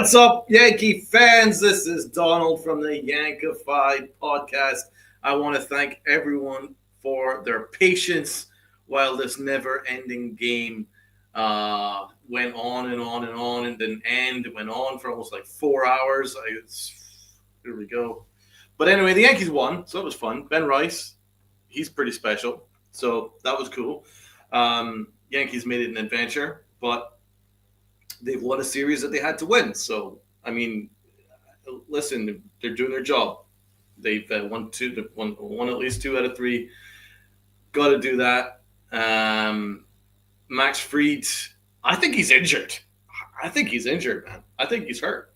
What's up, Yankee fans? This is Donald from the Yankified podcast. I want to thank everyone for their patience while this never-ending game went on and on and on and didn't end. It went on for almost like 4 hours. Here we go. But anyway, the Yankees won, so it was fun. Ben Rice, he's pretty special, so that was cool. Yankees made it an adventure, but they've won a series that they had to win. So, I mean, listen, they're doing their job. They've won at least 2 out of 3. Got to do that. Max Fried, I think he's injured. Man. I think he's hurt.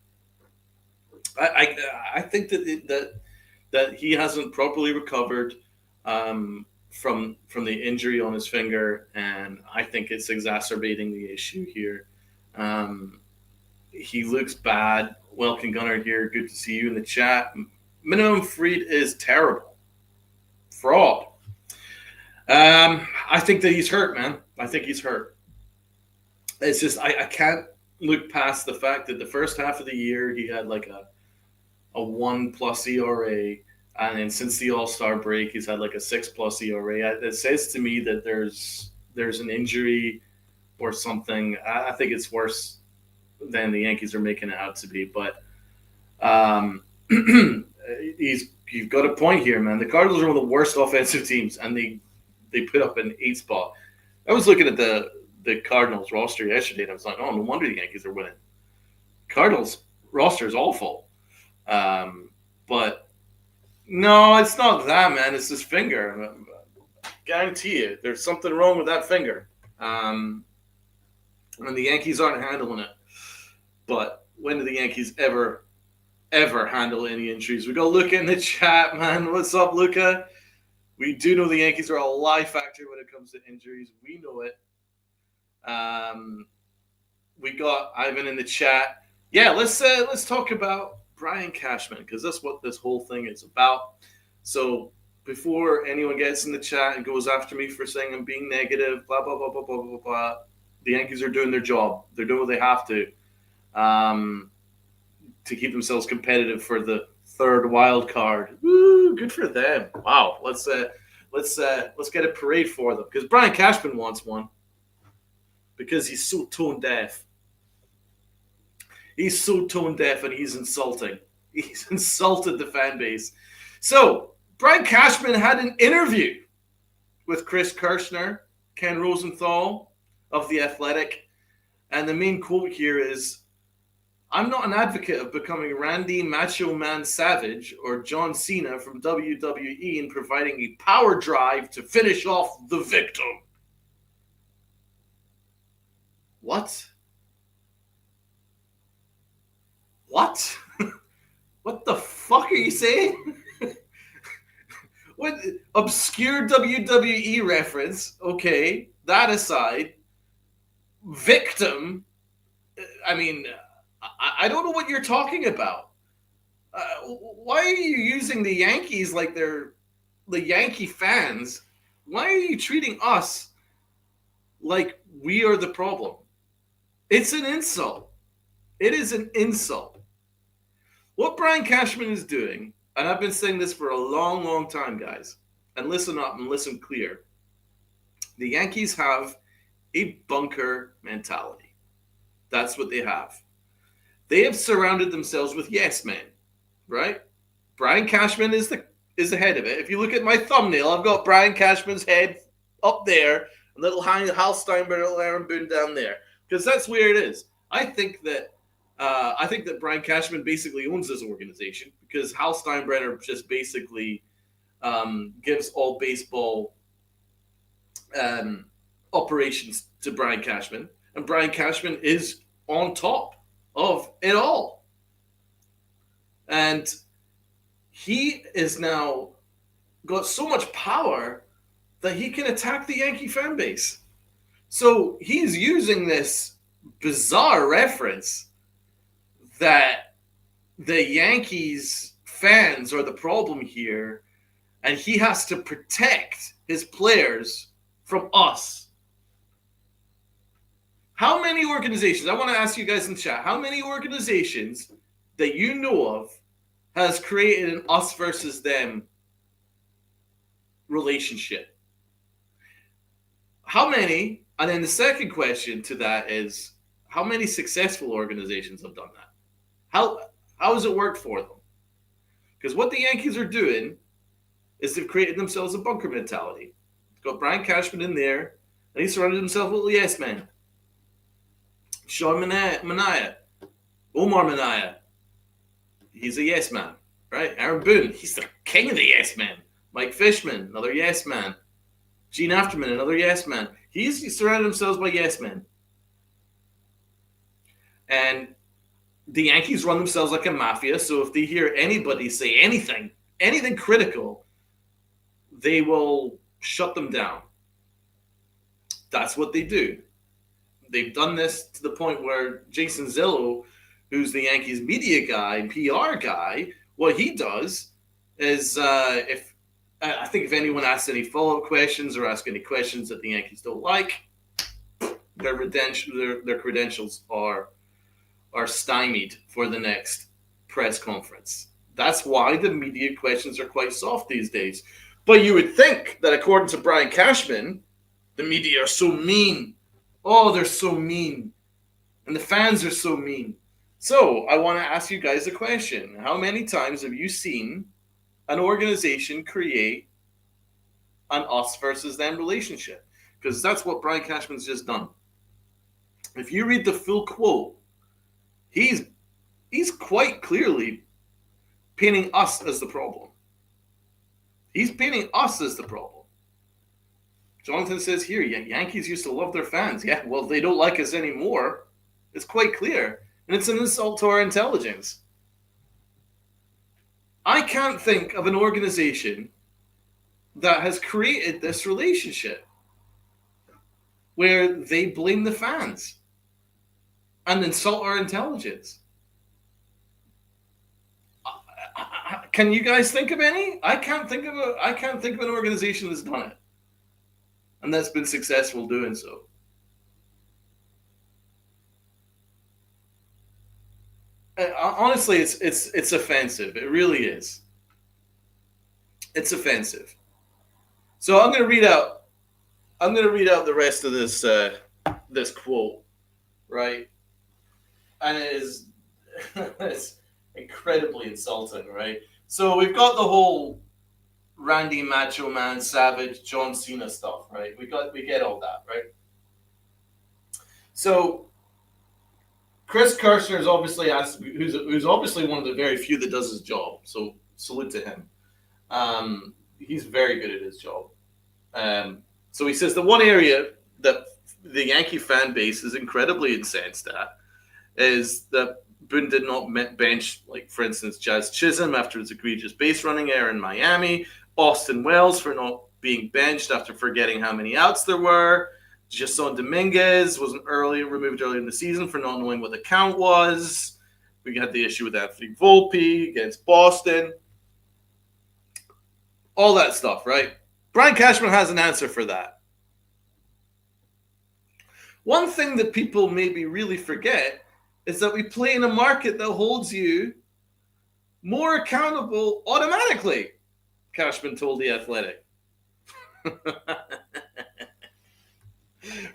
I think that he hasn't properly recovered from the injury on his finger, and I think it's exacerbating the issue here. He looks bad. Welcome Gunner here. Good to see you in the chat. Minimum Fried is terrible. Fraud. I think that he's hurt, man. I think he's hurt. It's just I can't look past the fact that the first half of the year he had like a 1+ ERA, and then since the All-Star break he's had like a 6+ ERA. It says to me that there's an injury or something. I think it's worse than the Yankees are making it out to be. But you've got a point here, man. The Cardinals are one of the worst offensive teams, and they put up an 8 spot. I was looking at the Cardinals roster yesterday, and I was like, oh, no wonder the Yankees are winning. Cardinals roster is awful. But no, it's not that, man. It's his finger. I guarantee you, there's something wrong with that finger. And the Yankees aren't handling it. But when do the Yankees ever handle any injuries? We got Luca in the chat, man. What's up, Luca? We do know the Yankees are a lie factor when it comes to injuries. We know it. We got Ivan in the chat. Yeah, let's talk about Brian Cashman, because that's what this whole thing is about. So before anyone gets in the chat and goes after me for saying I'm being negative, blah, blah, blah, blah, blah, blah, blah, the Yankees are doing their job. They're doing what they have to keep themselves competitive for the 3rd wild card. Woo, good for them. Wow. Let's get a parade for them, because Brian Cashman wants one, because he's so tone deaf. He's so tone deaf, and he's insulting. He's insulted the fan base. So Brian Cashman had an interview with Chris Kirshner, Ken Rosenthal of The Athletic, and the main quote here is, "I'm not an advocate of becoming Randy Macho Man Savage or John Cena from WWE and providing a power drive to finish off the victim." What? What? What the fuck are you saying? What obscure WWE reference? Okay, that aside, victim. I mean, I don't know what you're talking about. Why are you using the Yankees like they're the Yankee fans? Why are you treating us like we are the problem? It's an insult. It is an insult. What Brian Cashman is doing, and I've been saying this for a long, long time, guys, and listen up and listen clear. The Yankees have a bunker mentality. That's what they have. They have surrounded themselves with yes men, right? Brian Cashman is the head of it. If you look at my thumbnail, I've got Brian Cashman's head up there, and little Hal Steinbrenner, little Aaron Boone down there, because that's where it is. I think that Brian Cashman basically owns this organization, because Hal Steinbrenner just basically gives all baseball operations to Brian Cashman, and Brian Cashman is on top of it all. And he is now got so much power that he can attack the Yankee fan base. So he's using this bizarre reference that the Yankees fans are the problem here, and he has to protect his players from us. How many organizations, I want to ask you guys in chat, how many organizations that you know of has created an us versus them relationship? How many? And then the second question to that is, how many successful organizations have done that? How has it worked for them? Because what the Yankees are doing is they've created themselves a bunker mentality. Got Brian Cashman in there, and he surrounded himself with yes men. Sean Manaea, Omar Manaea, he's a yes man, right? Aaron Boone, he's the king of the yes men. Mike Fishman, another yes man. Gene Afterman, another yes man. He's surrounded himself by yes men. And the Yankees run themselves like a mafia, so if they hear anybody say anything critical, they will shut them down. That's what they do. They've done this to the point where Jason Zillow, who's the Yankees media guy and PR guy, what he does is if anyone asks any follow-up questions or asks any questions that the Yankees don't like, their credentials are stymied for the next press conference. That's why the media questions are quite soft these days. But you would think that according to Brian Cashman, the media are so mean. Oh, they're so mean. And the fans are so mean. So I want to ask you guys a question. How many times have you seen an organization create an us versus them relationship? Because that's what Brian Cashman's just done. If you read the full quote, he's quite clearly painting us as the problem. He's painting us as the problem. Jonathan says here, Yankees used to love their fans. Yeah, well, they don't like us anymore. It's quite clear. And it's an insult to our intelligence. I can't think of an organization that has created this relationship where they blame the fans and insult our intelligence. Can you guys think of any? I can't think of an organization that's done it and that's been successful doing so. Honestly, it's offensive. It really is. It's offensive. So I'm going to read out the rest of this this quote, right? And it is it's incredibly insulting, right? So we've got the whole Randy Macho Man Savage John Cena stuff, right? We get all that, right? So Chris Kirshner is obviously who's obviously one of the very few that does his job. So salute to him. He's very good at his job. So he says the one area that the Yankee fan base is incredibly incensed at is that Boone did not bench, like, for instance, Jazz Chisholm after his egregious base running error in Miami, Austin Wells for not being benched after forgetting how many outs there were, Jason Dominguez wasn't removed early in the season for not knowing what the count was. We had the issue with Anthony Volpe against Boston. All that stuff, right? Brian Cashman has an answer for that. One thing that people maybe really forget is that we play in a market that holds you more accountable automatically, Cashman told The Athletic.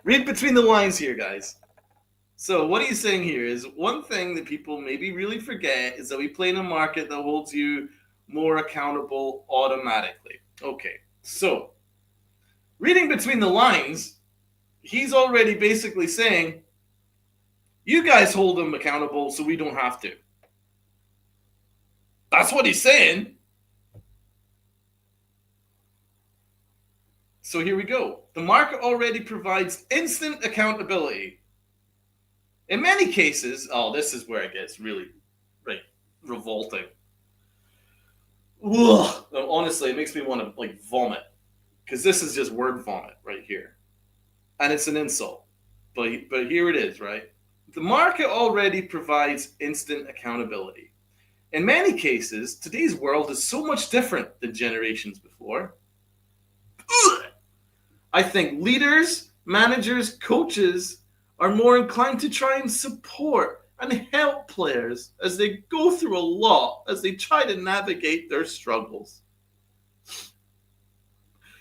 Read between the lines here, guys. So what he's saying here is one thing that people maybe really forget is that we play in a market that holds you more accountable automatically. Okay, so reading between the lines, he's already basically saying, you guys hold them accountable so we don't have to. That's what he's saying. So here we go. The market already provides instant accountability. In many cases, this is where it gets really, revolting. Ugh. Honestly, it makes me want to vomit, because this is just word vomit right here, and it's an insult. But here it is, right? The market already provides instant accountability. In many cases, today's world is so much different than generations before. Ugh. I think leaders, managers, coaches are more inclined to try and support and help players as they go through a lot, as they try to navigate their struggles.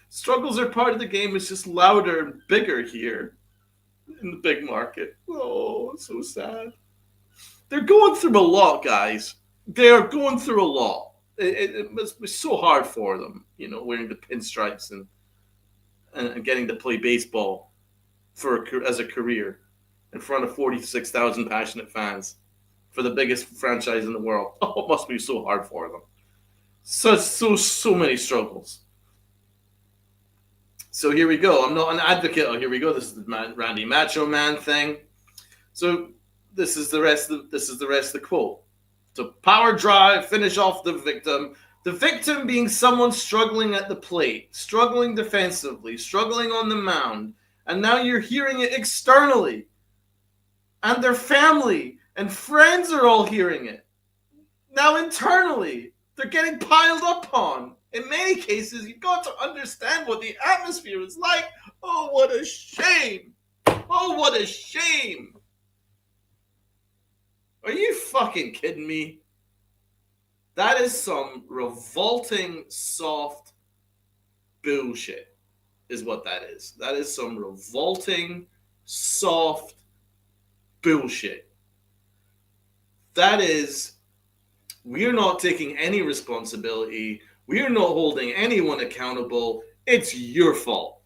Struggles are part of the game. It's just louder and bigger here in the big market. Oh, it's so sad. They're going through a lot, guys. They are going through a lot. It must be so hard for them, wearing the pinstripes and getting to play baseball as a career in front of 46,000 passionate fans for the biggest franchise in the world. Oh, it must be so hard for them. So many struggles. So here we go. I'm not an advocate. Oh, here we go. This is the Randy Macho Man thing. So this is the rest of the quote. To power drive, finish off the victim. The victim being someone struggling at the plate, struggling defensively, struggling on the mound. And now you're hearing it externally. And their family and friends are all hearing it. Now internally, they're getting piled up on. In many cases, you've got to understand what the atmosphere is like. Oh, what a shame. Oh, what a shame. Are you fucking kidding me? That is some revolting, soft bullshit, is what that is. That is some revolting, soft bullshit. That is, we're not taking any responsibility. We're not holding anyone accountable. It's your fault.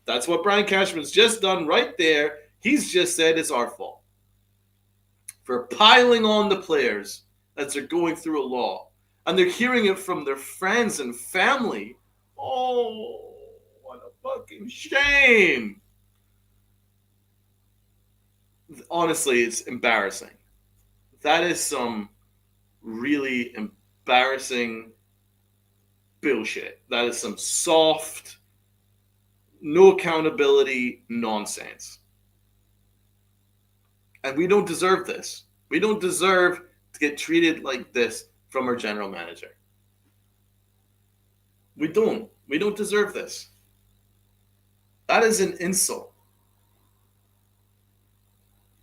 That's what Brian Cashman's just done right there. He's just said it's our fault for piling on the players as they're going through a lot. And they're hearing it from their friends and family. Oh, what a fucking shame. Honestly, it's embarrassing. That is some really embarrassing bullshit. That is some soft, no accountability nonsense. And we don't deserve this. We don't deserve to get treated like this from our general manager. We don't. We don't deserve this. That is an insult.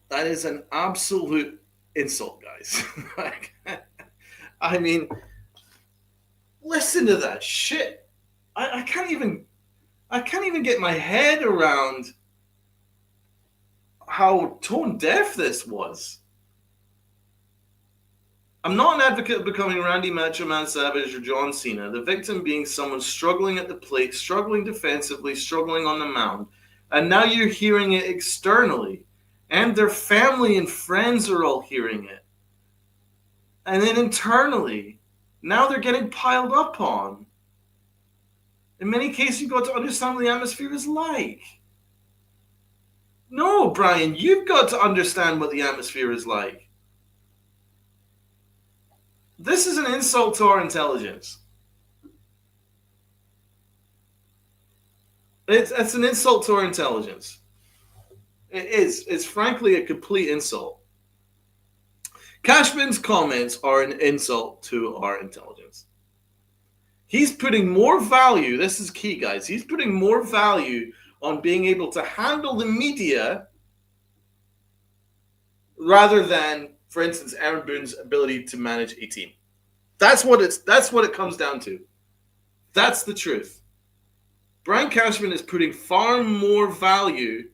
That is an absolute insult, guys. I mean, listen to that shit. I can't even get my head around how tone deaf this was. I'm not an advocate of becoming Randy Macho Man Savage or John Cena, the victim being someone struggling at the plate, struggling defensively, struggling on the mound. And now you're hearing it externally. And their family and friends are all hearing it. And then internally, now they're getting piled up on. In many cases, you've got to understand what the atmosphere is like. No, Brian, you've got to understand what the atmosphere is like. This is an insult to our intelligence. It's an insult to our intelligence. It is. It's frankly a complete insult. Cashman's comments are an insult to our intelligence. He's putting more value, this is key, guys, he's putting more value on being able to handle the media rather than, for instance, Aaron Boone's ability to manage a team. That's what it comes down to. That's the truth. Brian Cashman is putting far more value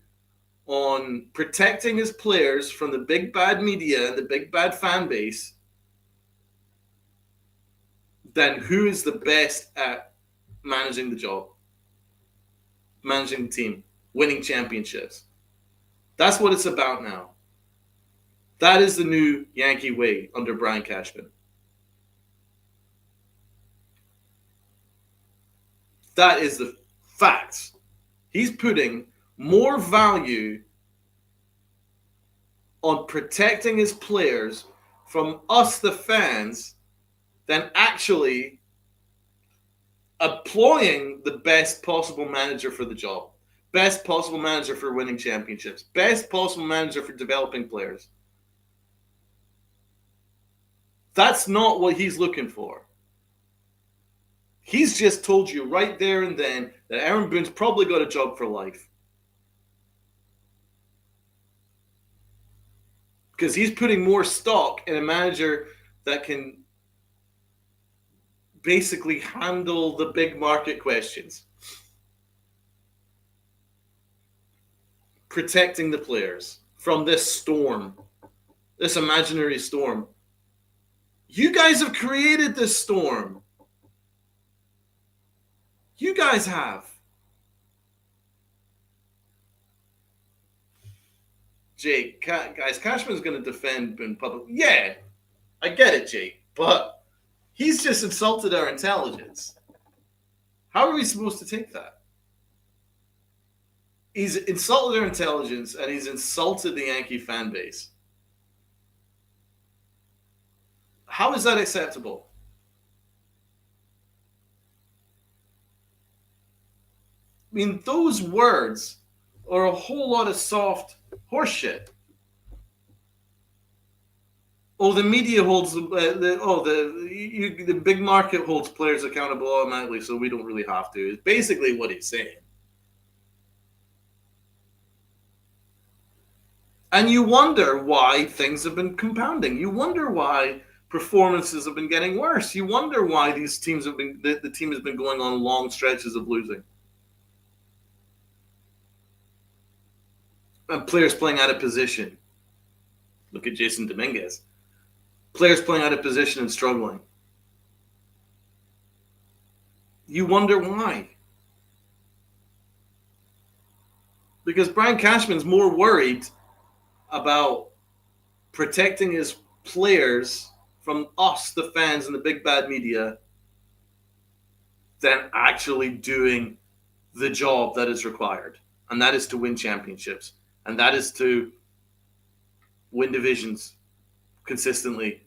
on protecting his players from the big bad media and the big bad fan base than who is the best at managing the job, managing the team, winning championships. That's what it's about now. That is the new Yankee way under Brian Cashman. That is the facts. He's putting more value on protecting his players from us, the fans, than actually employing the best possible manager for the job, best possible manager for winning championships, best possible manager for developing players. That's not what he's looking for. He's just told you right there and then that Aaron Boone's probably got a job for life. because he's putting more stock in a manager that can basically handle the big market questions. Protecting the players from this storm, this imaginary storm. You guys have created this storm. You guys have. Jake, guys, Cashman's going to defend in public. Yeah, I get it, Jake, but he's just insulted our intelligence. How are we supposed to take that? He's insulted our intelligence, and he's insulted the Yankee fan base. How is that acceptable? I mean, those words are a whole lot of soft horseshit. Oh, the media holds the big market holds players accountable automatically, so we don't really have to. It's basically what he's saying. And you wonder why things have been compounding. You wonder why performances have been getting worse. You wonder why these teams have been the team has been going on long stretches of losing. And players playing out of position. Look at Jason Dominguez. Players playing out of position and struggling. You wonder why. Because Brian Cashman's more worried about protecting his players from us, the fans, and the big bad media, than actually doing the job that is required. And that is to win championships. And that is to win divisions consistently.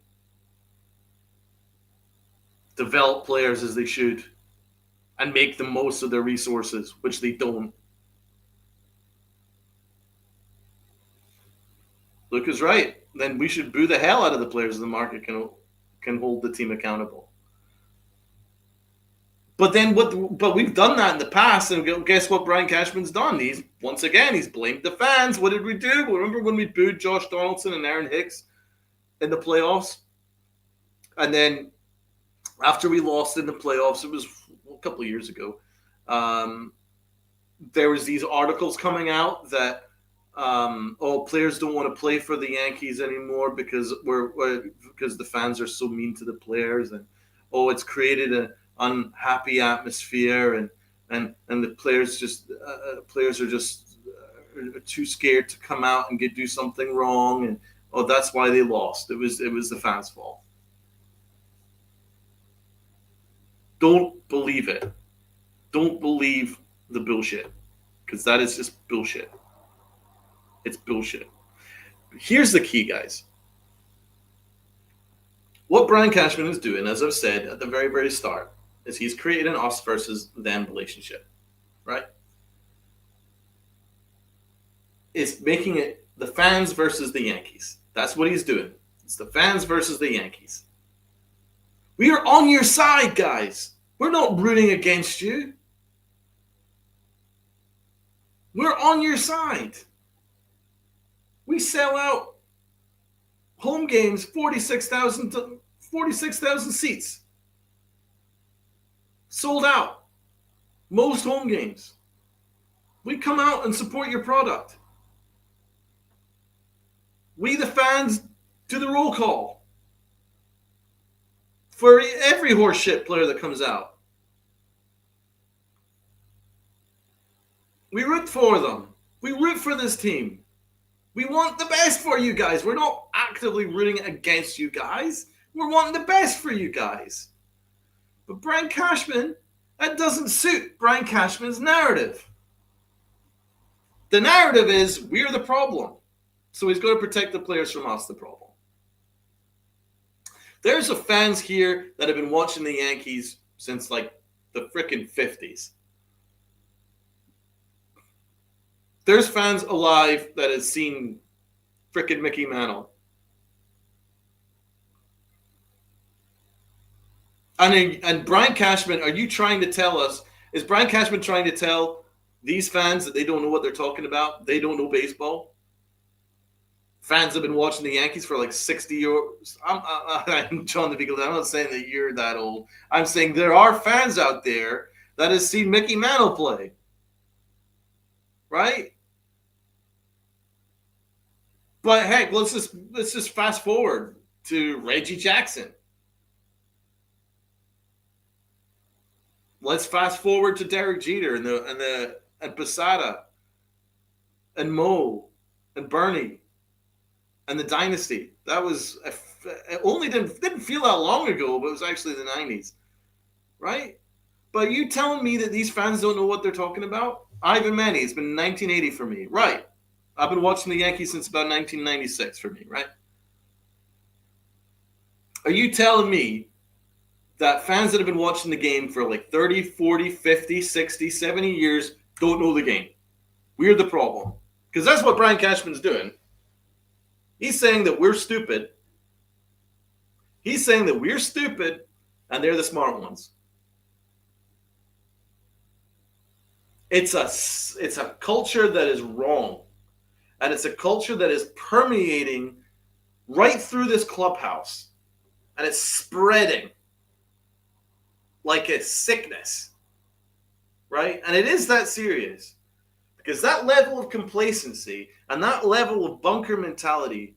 Develop players as they should. And make the most of their resources, which they don't. Luke is right. Then we should boo the hell out of the players in the market can hold the team accountable. But we've done that in the past, and guess what Brian Cashman's done? He's blamed the fans. What did we do? Remember when we booed Josh Donaldson and Aaron Hicks in the playoffs? And then after we lost in the playoffs, it was a couple of years ago, there was these articles coming out that players don't want to play for the Yankees anymore because because the fans are so mean to the players, and it's created an unhappy atmosphere, and the players are just too scared to come out and do something wrong, and that's why they lost. It was the fans' fault. Don't believe it. Don't believe the bullshit, because that is just bullshit. It's bullshit. Here's the key, guys. What Brian Cashman is doing, as I've said at the very, very start, is he's created an us versus them relationship, right? It's making it the fans versus the Yankees. That's what he's doing. It's the fans versus the Yankees. We are on your side, guys. We're not rooting against you. We're on your side. We sell out home games, 46,000 seats. Sold out. Most home games. We come out and support your product. We, the fans, do the roll call for every horseshit player that comes out. We root for them. We root for this team. We want the best for you guys. We're not actively rooting against you guys. We're wanting the best for you guys. But Brian Cashman, that doesn't suit Brian Cashman's narrative. The narrative is we're the problem. So he's got to protect the players from us, the problem. There's fans here that have been watching the Yankees since like the frickin' 50s. There's fans alive that have seen frickin' Mickey Mantle. And Brian Cashman, are you trying to tell us, is Brian Cashman trying to tell these fans that they don't know what they're talking about? They don't know baseball? fans have been watching the Yankees for like 60 years. I'm John the Beagle. I'm not saying that you're that old. I'm saying there are fans out there that has seen Mickey Mantle play. Right? But heck, let's just fast forward to Reggie Jackson. Let's fast forward to Derek Jeter and Posada and Mo and Bernie and the dynasty. That was it only didn't feel that long ago, but it was actually the 90s, right? But you telling me that these fans don't know what they're talking about? Ivan Manny, it's been 1980 for me, right? I've been watching the Yankees since about 1996 for me, right? Are you telling me that fans that have been watching the game for like 30, 40, 50, 60, 70 years don't know the game? We're the problem. Because that's what Brian Cashman's doing. He's saying that we're stupid. He's saying that we're stupid and they're the smart ones. It's a culture that is wrong. And it's a culture that is permeating right through this clubhouse. And it's spreading like a sickness. Right? And it is that serious. Because that level of complacency and that level of bunker mentality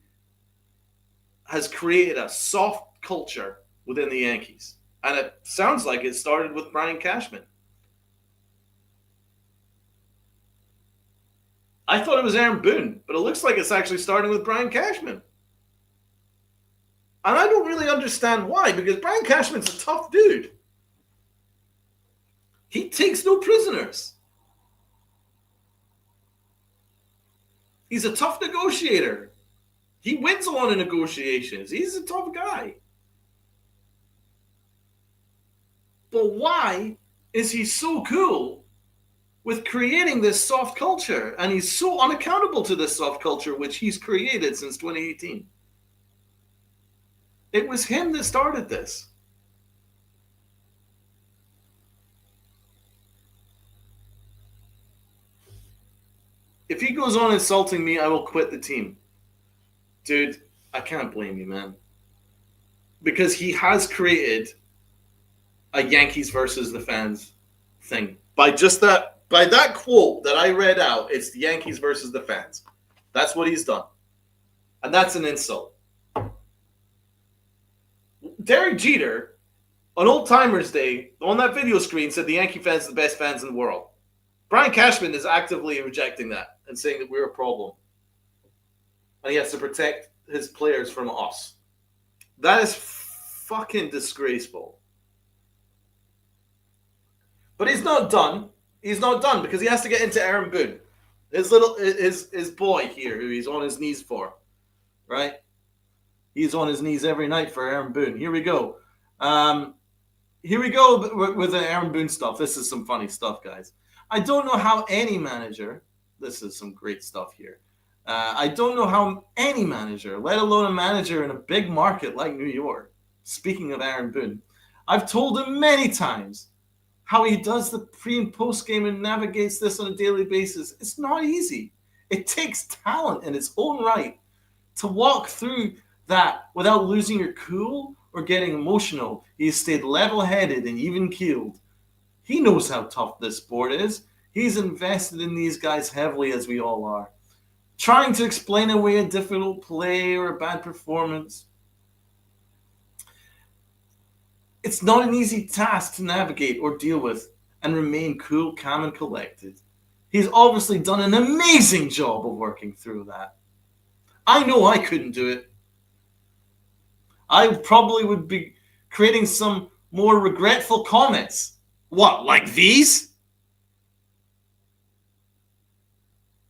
has created a soft culture within the Yankees. And it sounds like it started with Brian Cashman. I thought it was Aaron Boone, but it looks like it's actually starting with Brian Cashman. And I don't really understand why, because Brian Cashman's a tough dude. He takes no prisoners. He's a tough negotiator. He wins a lot of negotiations. He's a tough guy. But why is he so cool with creating this soft culture? And he's so unaccountable to this soft culture, which he's created since 2018. It was him that started this. If he goes on insulting me, I will quit the team. Dude, I can't blame you, man. Because he has created a Yankees versus the fans thing. By that quote that I read out, it's the Yankees versus the fans. That's what he's done. And that's an insult. Derek Jeter, on Old Timers Day, on that video screen, said the Yankee fans are the best fans in the world. Brian Cashman is actively rejecting that and saying that we're a problem. And he has to protect his players from us. That is fucking disgraceful. But he's not done. He's not done because he has to get into Aaron Boone. His boy here who he's on his knees for. Right? He's on his knees every night for Aaron Boone. Here we go. Here we go with the Aaron Boone stuff. This is some funny stuff, guys. I don't know how any manager, this is some great stuff here. I don't know how any manager, let alone a manager in a big market like New York, speaking of Aaron Boone, I've told him many times how he does the pre and post game and navigates this on a daily basis. It's not easy. It takes talent in its own right to walk through that without losing your cool or getting emotional. He has stayed level-headed and even-keeled. He knows how tough this sport is. He's invested in these guys heavily, as we all are. Trying to explain away a difficult play or a bad performance. It's not an easy task to navigate or deal with and remain cool, calm, and collected. He's obviously done an amazing job of working through that. I know I couldn't do it. I probably would be creating some more regretful comments. What, like these?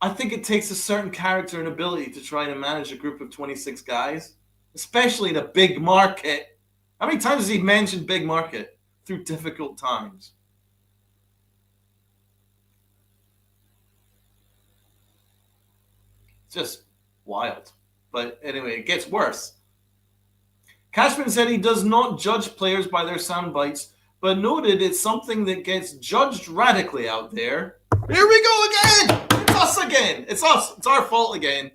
I think it takes a certain character and ability to try to manage a group of 26 guys, especially in a big market. How many times has he mentioned big market through difficult times? It's just wild. But anyway, it gets worse. Cashman said he does not judge players by their sound bites, but noted it's something that gets judged radically out there. Here we go again! It's us again! It's us! It's our fault again.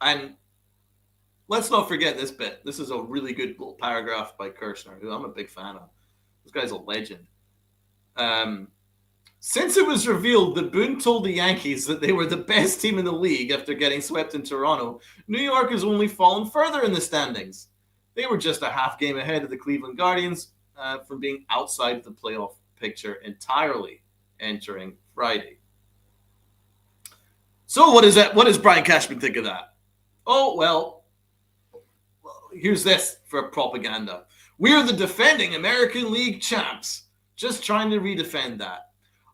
And let's not forget this bit. This is a really good little paragraph by Kirshner, who I'm a big fan of. This guy's a legend. Since it was revealed that Boone told the Yankees that they were the best team in the league after getting swept in Toronto, New York has only fallen further in the standings. They were just a half game ahead of the Cleveland Guardians from being outside the playoff picture entirely entering Friday. So what is that? What does Brian Cashman think of that? Oh, well, here's this for propaganda. We're the defending American League champs. Just trying to redefend that.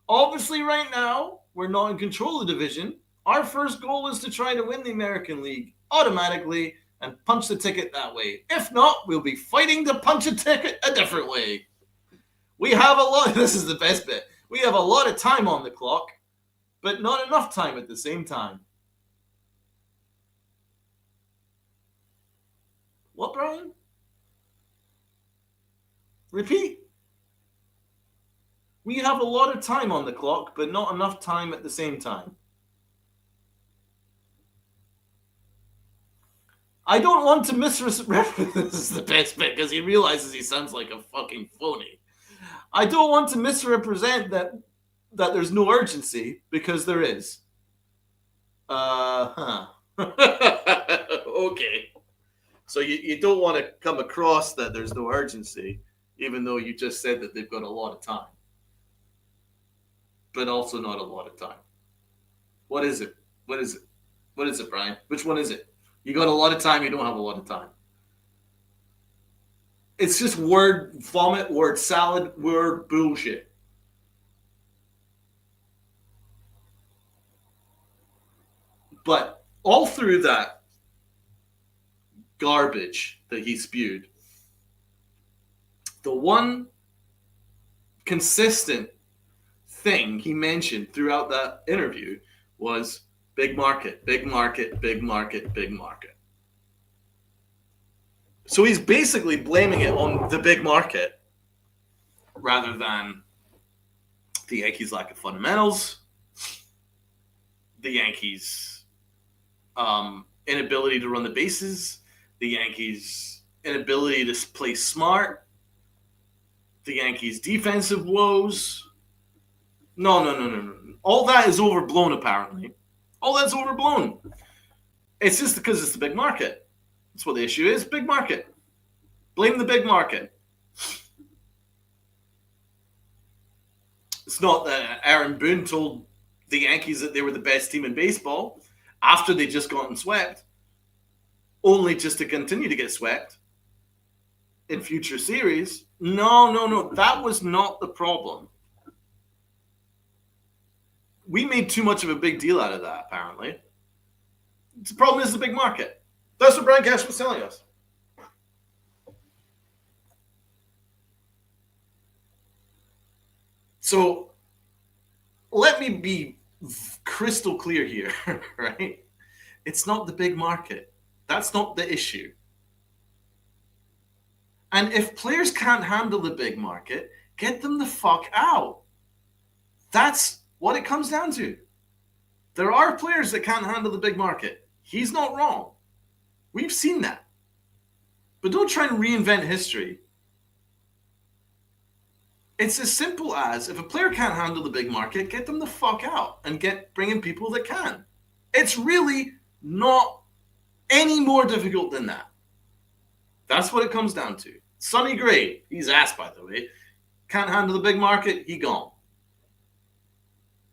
Obviously, right now, we're not in control of the division. Our first goal is to try to win the American League automatically and punch the ticket that way. If not, we'll be fighting to punch a ticket a different way. We have a lot, this is the best bit. We have a lot of time on the clock, but not enough time at the same time. What, Brian? Repeat. We have a lot of time on the clock, but not enough time at the same time. I don't want to misrepresent. This is the best bit because he realizes he sounds like a fucking phony. I don't want to misrepresent that there's no urgency because there is. Okay. So you don't want to come across that there's no urgency, even though you just said that they've got a lot of time. But also not a lot of time. What is it? What is it? What is it, Brian? Which one is it? You got a lot of time, you don't have a lot of time. It's just word vomit, word salad, word bullshit. But all through that garbage that he spewed, the one consistent thing he mentioned throughout that interview was big market, big market, big market, big market. So he's basically blaming it on the big market rather than the Yankees' lack of fundamentals, the Yankees' inability to run the bases, the Yankees' inability to play smart, the Yankees' defensive woes. No. All that is overblown, apparently. All that's overblown. It's just because it's the big market. That's what the issue is. Big market. Blame the big market. It's not that Aaron Boone told the Yankees that they were the best team in baseball after they just gotten swept, only just to continue to get swept in future series. No. That was not the problem. We made too much of a big deal out of that, apparently. The problem is the big market. That's what Brian Cashman was telling us. So let me be crystal clear here, right? It's not the big market. That's not the issue. And if players can't handle the big market, get them the fuck out. That's what it comes down to. There are players that can't handle the big market. He's not wrong. We've seen that. But don't try and reinvent history. It's as simple as if a player can't handle the big market, get them the fuck out and bring in people that can. It's really not any more difficult than that. That's what it comes down to. Sonny Gray, he's ass, by the way. Can't handle the big market, he gone.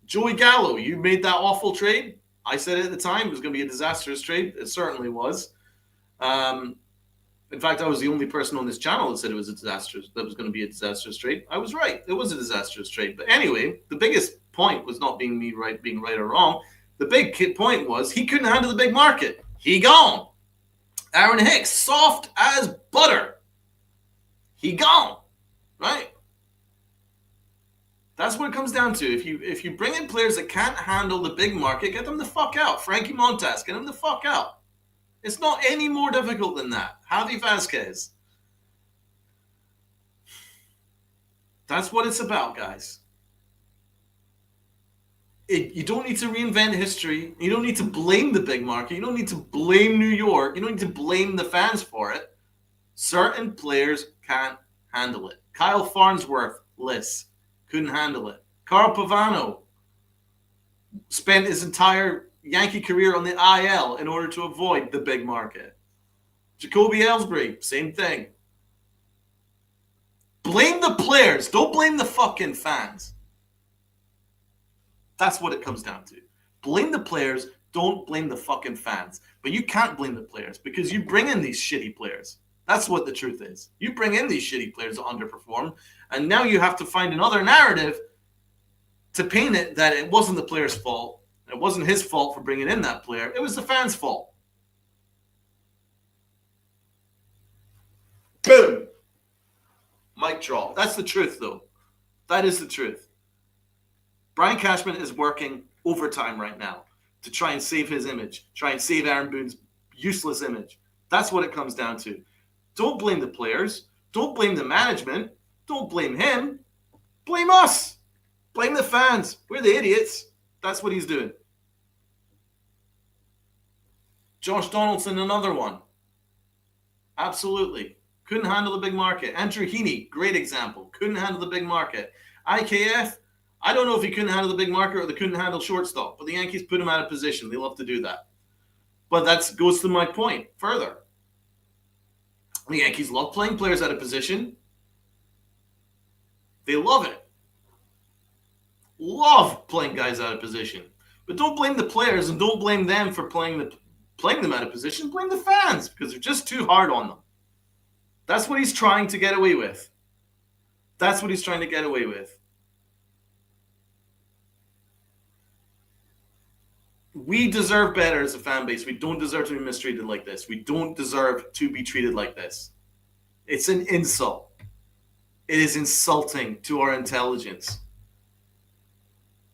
Joey Gallo, you made that awful trade. I said at the time it was going to be a disastrous trade. It certainly was. In fact, I was the only person on this channel that said it was that was going to be a disastrous trade. I was right. It was a disastrous trade. But anyway, the biggest point was not being right or wrong. The big point was he couldn't handle the big market. He gone. Aaron Hicks, soft as butter. He gone. Right? That's what it comes down to. If you bring in players that can't handle the big market, get them the fuck out. Frankie Montas, get them the fuck out. It's not any more difficult than that. Javi Vasquez. That's what it's about, guys. You don't need to reinvent history. You don't need to blame the big market. You don't need to blame New York. You don't need to blame the fans for it. Certain players can't handle it. Kyle Farnsworth, Liss, couldn't handle it. Carl Pavano spent his entire Yankee career on the IL in order to avoid the big market. Jacoby Ellsbury, same thing. Blame the players. Don't blame the fucking fans. That's what it comes down to. Blame the players. Don't blame the fucking fans. But you can't blame the players because you bring in these shitty players. That's what the truth is. You bring in these shitty players that underperform, and now you have to find another narrative to paint it that it wasn't the player's fault. It wasn't his fault for bringing in that player. It was the fans' fault. Boom. Mic drop. That's the truth, though. That is the truth. Brian Cashman is working overtime right now to try and save his image, try and save Aaron Boone's useless image. That's what it comes down to. Don't blame the players. Don't blame the management. Don't blame him. Blame us. Blame the fans. We're the idiots. That's what he's doing. Josh Donaldson, another one. Absolutely. Couldn't handle the big market. Andrew Heaney, great example. Couldn't handle the big market. IKF, I don't know if he couldn't handle the big market or they couldn't handle shortstop, but the Yankees put him out of position. They love to do that. But that goes to my point further. The Yankees love playing players out of position. They love it. Love playing guys out of position. But don't blame the players and don't blame them for playing them out of position. Blame the fans because they're just too hard on them. That's what he's trying to get away with. That's what he's trying to get away with. We deserve better as a fan base. We don't deserve to be mistreated like this. We don't deserve to be treated like this. It's an insult. It is insulting to our intelligence.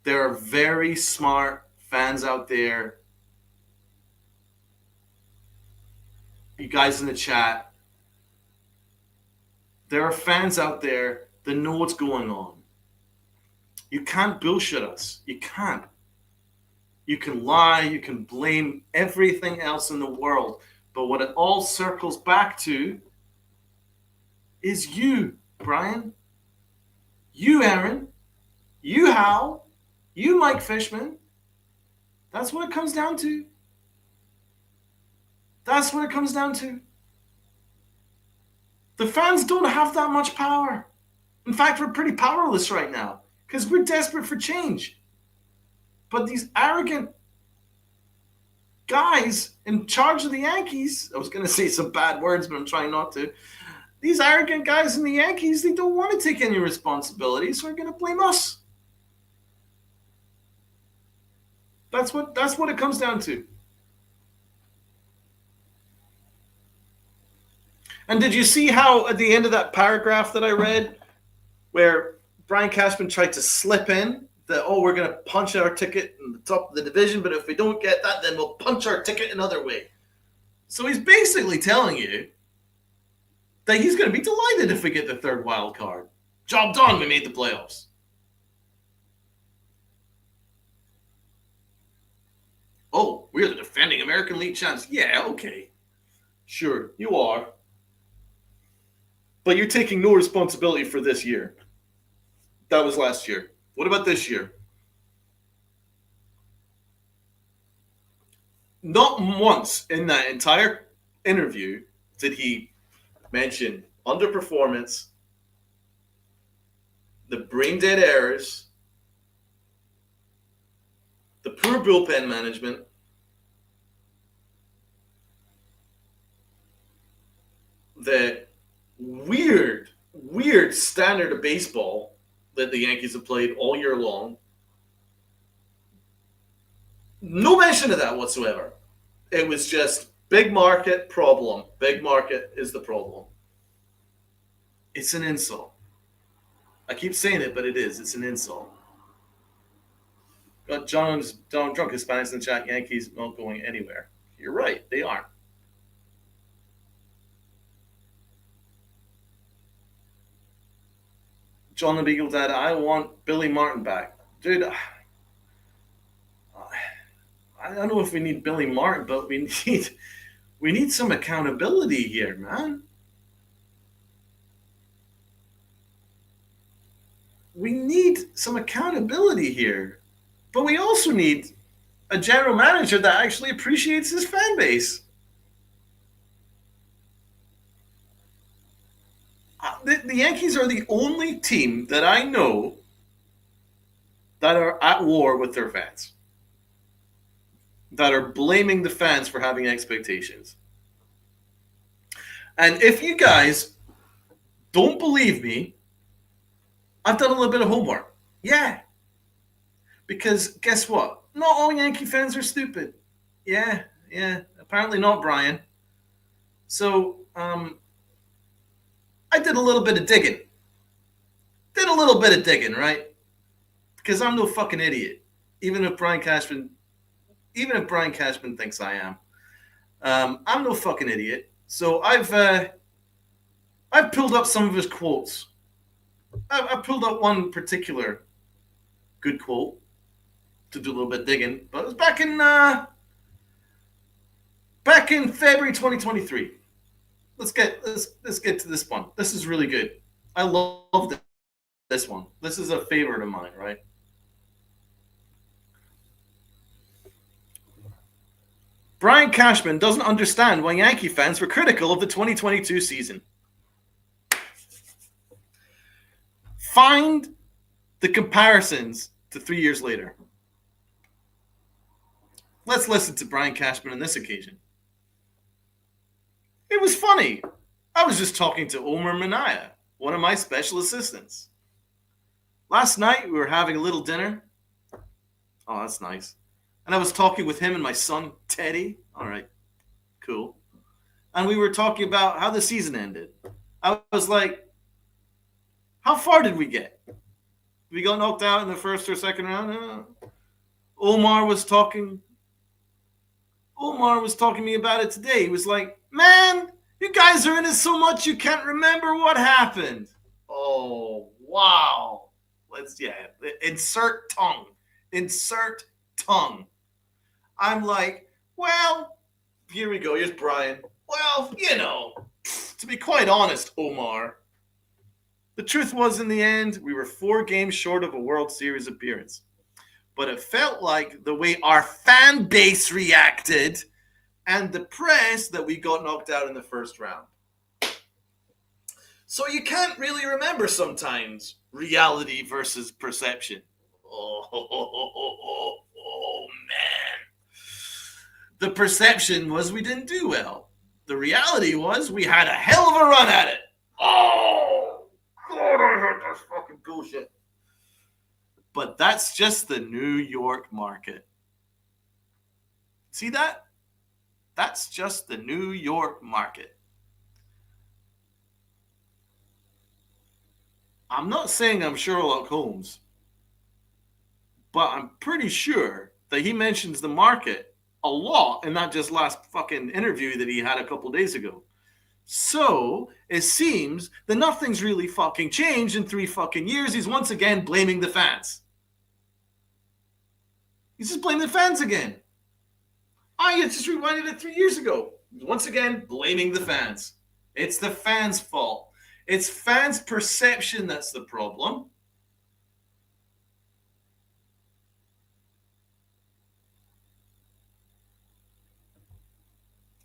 There are very smart fans out there. You guys in the chat. There are fans out there that know what's going on. You can't bullshit us. You can't. You can lie. You can blame everything else in the world. But what it all circles back to is you, Brian. You, Aaron. You, Hal. You, Mike Fishman. That's what it comes down to. That's what it comes down to. The fans don't have that much power. In fact, we're pretty powerless right now because we're desperate for change. But these arrogant guys in charge of the Yankees, I was going to say some bad words, but I'm trying not to. These arrogant guys in the Yankees, they don't want to take any responsibility, so they're going to blame us. That's what it comes down to. And did you see how at the end of that paragraph that I read, where Brian Cashman tried to slip in that, we're going to punch our ticket in the top of the division, but if we don't get that, then we'll punch our ticket another way. So he's basically telling you that he's going to be delighted if we get the third wild card. Job done, we made the playoffs. Oh, we're the defending American League champs. Yeah, okay. Sure, you are. But you're taking no responsibility for this year. That was last year. What about this year? Not once in that entire interview did he mention underperformance, the brain dead errors, the poor bullpen management, the weird standard of baseball that the Yankees have played all year long. No mention of that whatsoever. It was just big market problem. Big market is the problem. It's an insult. I keep saying it, but it is. It's an insult. Got John Drunk Hispanics in the chat. Yankees not going anywhere. You're right. They aren't. John the Beagle Dad, I want Billy Martin back. Dude, I don't know if we need Billy Martin, but we need some accountability here, man. We need some accountability here. But we also need a general manager that actually appreciates his fan base. The Yankees are the only team that I know that are at war with their fans, that are blaming the fans for having expectations. And if you guys don't believe me, I've done a little bit of homework. Yeah. Because guess what? Not all Yankee fans are stupid. Yeah, yeah. Apparently not, Brian. So, I did a little bit of digging. Did a little bit of digging, right? Because I'm no fucking idiot. Even if Brian Cashman, thinks I am, I'm no fucking idiot. So I've pulled up some of his quotes. I pulled up one particular good quote to do a little bit of digging, but it was back in February 2023. Let's get to this one. This is really good. I love this one. This is a favorite of mine, right? Brian Cashman doesn't understand why Yankee fans were critical of the 2022 season. Find the comparisons to 3 years later. Let's listen to Brian Cashman on this occasion. It was funny. I was just talking to Omar Minaya, one of my special assistants. Last night, we were having a little dinner. Oh, that's nice. And I was talking with him and my son, Teddy. All right, cool. And we were talking about how the season ended. I was like, how far did we get? We got knocked out in the first or second round. Omar was talking to me about it today. He was like, man, you guys are in it so much you can't remember what happened. Oh, wow. Insert tongue. I'm like, well, here we go. Here's Brian. Well, to be quite honest, Omar, the truth was in the end, we were 4 games short of a World Series appearance. But it felt like the way our fan base reacted and the press that we got knocked out in the first round. So you can't really remember sometimes reality versus perception. Oh, man. The perception was we didn't do well. The reality was we had a hell of a run at it. Oh, God, I hate this fucking bullshit. But that's just the New York market. See that? That's just the New York market. I'm not saying I'm Sherlock Holmes, but I'm pretty sure that he mentions the market a lot in that just last fucking interview that he had a couple days ago. So it seems that nothing's really fucking changed in 3 fucking years. He's once again blaming the fans. He's just blaming the fans again. I just rewinded it 3 years ago. Once again, blaming the fans. It's the fans' fault. It's fans' perception that's the problem.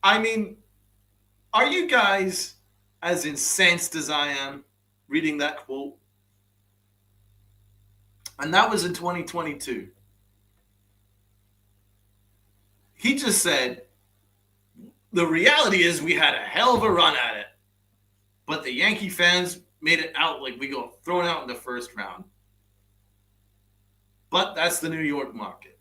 I mean, are you guys as incensed as I am reading that quote? And that was in 2022. He just said, the reality is we had a hell of a run at it. But the Yankee fans made it out like we got thrown out in the first round. But that's the New York market.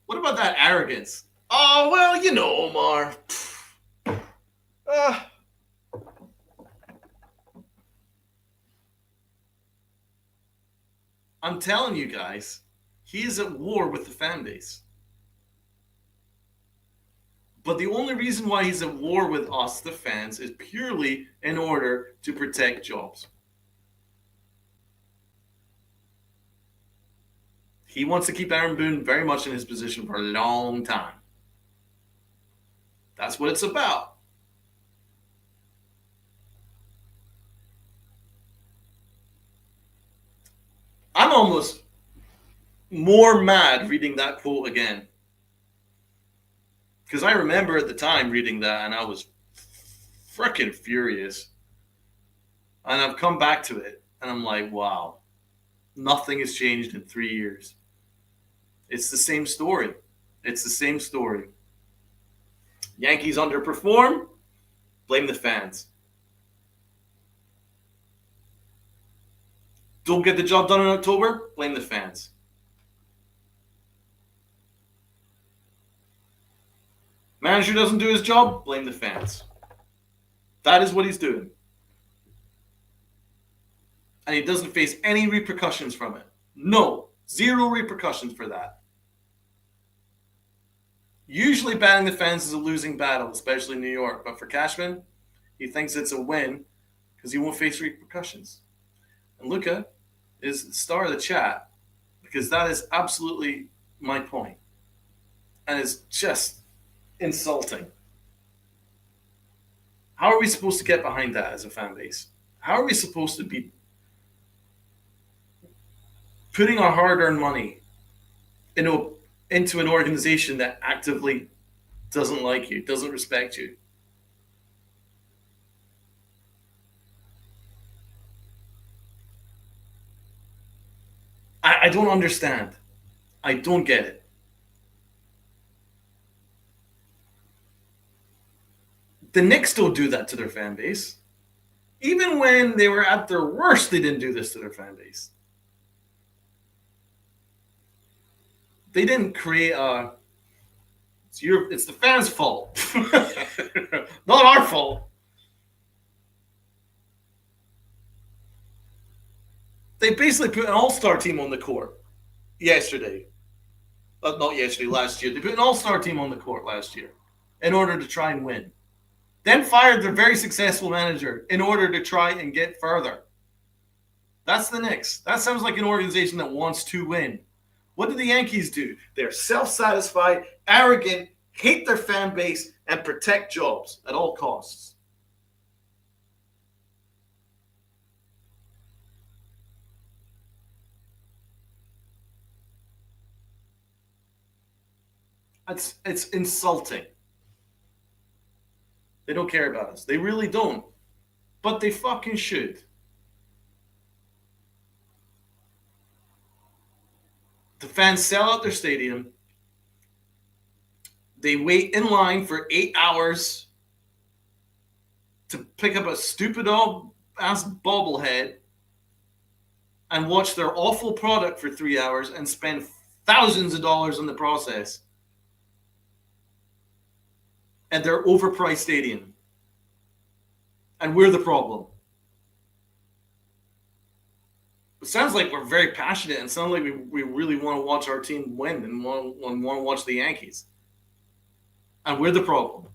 What about that arrogance? Oh, well, Omar. I'm telling you guys, he is at war with the fan base. But the only reason why he's at war with us, the fans, is purely in order to protect jobs. He wants to keep Aaron Boone very much in his position for a long time. That's what it's about. I'm almost more mad reading that quote again. Because I remember at the time reading that and I was freaking furious. And I've come back to it and I'm like, wow, nothing has changed in 3 years. It's the same story. It's the same story. Yankees underperform, blame the fans. Don't get the job done in October, blame the fans. Manager doesn't do his job, blame the fans. That is what he's doing. And he doesn't face any repercussions from it. No, zero repercussions for that. Usually banning the fans is a losing battle, especially in New York. But for Cashman, he thinks it's a win because he won't face repercussions. And Luca is the star of the chat because that is absolutely my point. And it's just insulting. How are we supposed to get behind that as a fan base? How are we supposed to be putting our hard-earned money into an organization that actively doesn't like you, doesn't respect you? I don't understand. I don't get it. The Knicks don't do that to their fan base. Even when they were at their worst, they didn't do this to their fan base. They didn't create a... It's the fans' fault. Not our fault. They basically put an all-star team on the court yesterday. Not yesterday, last year. They put an all-star team on the court last year in order to try and win. Then fired their very successful manager in order to try and get further. That's the Knicks. That sounds like an organization that wants to win. What do the Yankees do? They're self-satisfied, arrogant, hate their fan base, and protect jobs at all costs. It's insulting. They don't care about us. They really don't. But they fucking should. The fans sell out their stadium. They wait in line for 8 hours to pick up a stupid old ass bobblehead and watch their awful product for 3 hours and spend thousands of dollars in the process. And their overpriced stadium. And we're the problem. It sounds like we're very passionate and sounds like we really want to watch our team win and want to watch the Yankees. And we're the problem.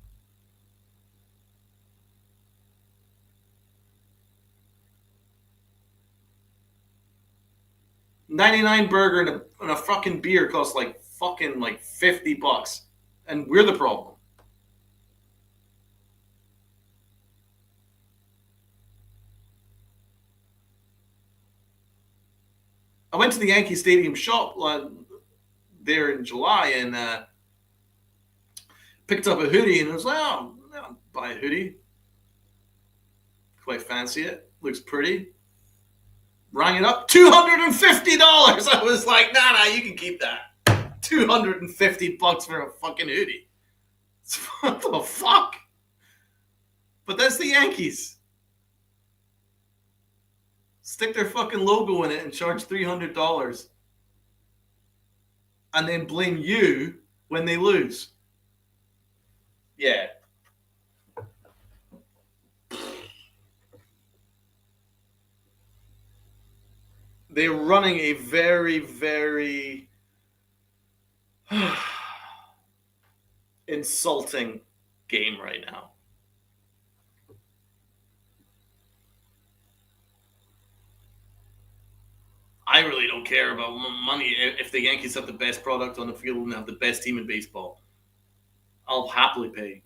$99 burger and a fucking beer costs like $50. And we're the problem. I went to the Yankee Stadium shop there in July and picked up a hoodie and I was like, oh, I'll buy a hoodie. Quite fancy it. Looks pretty. Rang it up, $250. I was like, nah, you can keep that. $250 for a fucking hoodie. What the fuck? But that's the Yankees. Stick their fucking logo in it and charge $300. And then blame you when they lose. Yeah. They're running a very, very insulting game right now. I really don't care about money. If the Yankees have the best product on the field and have the best team in baseball, I'll happily pay.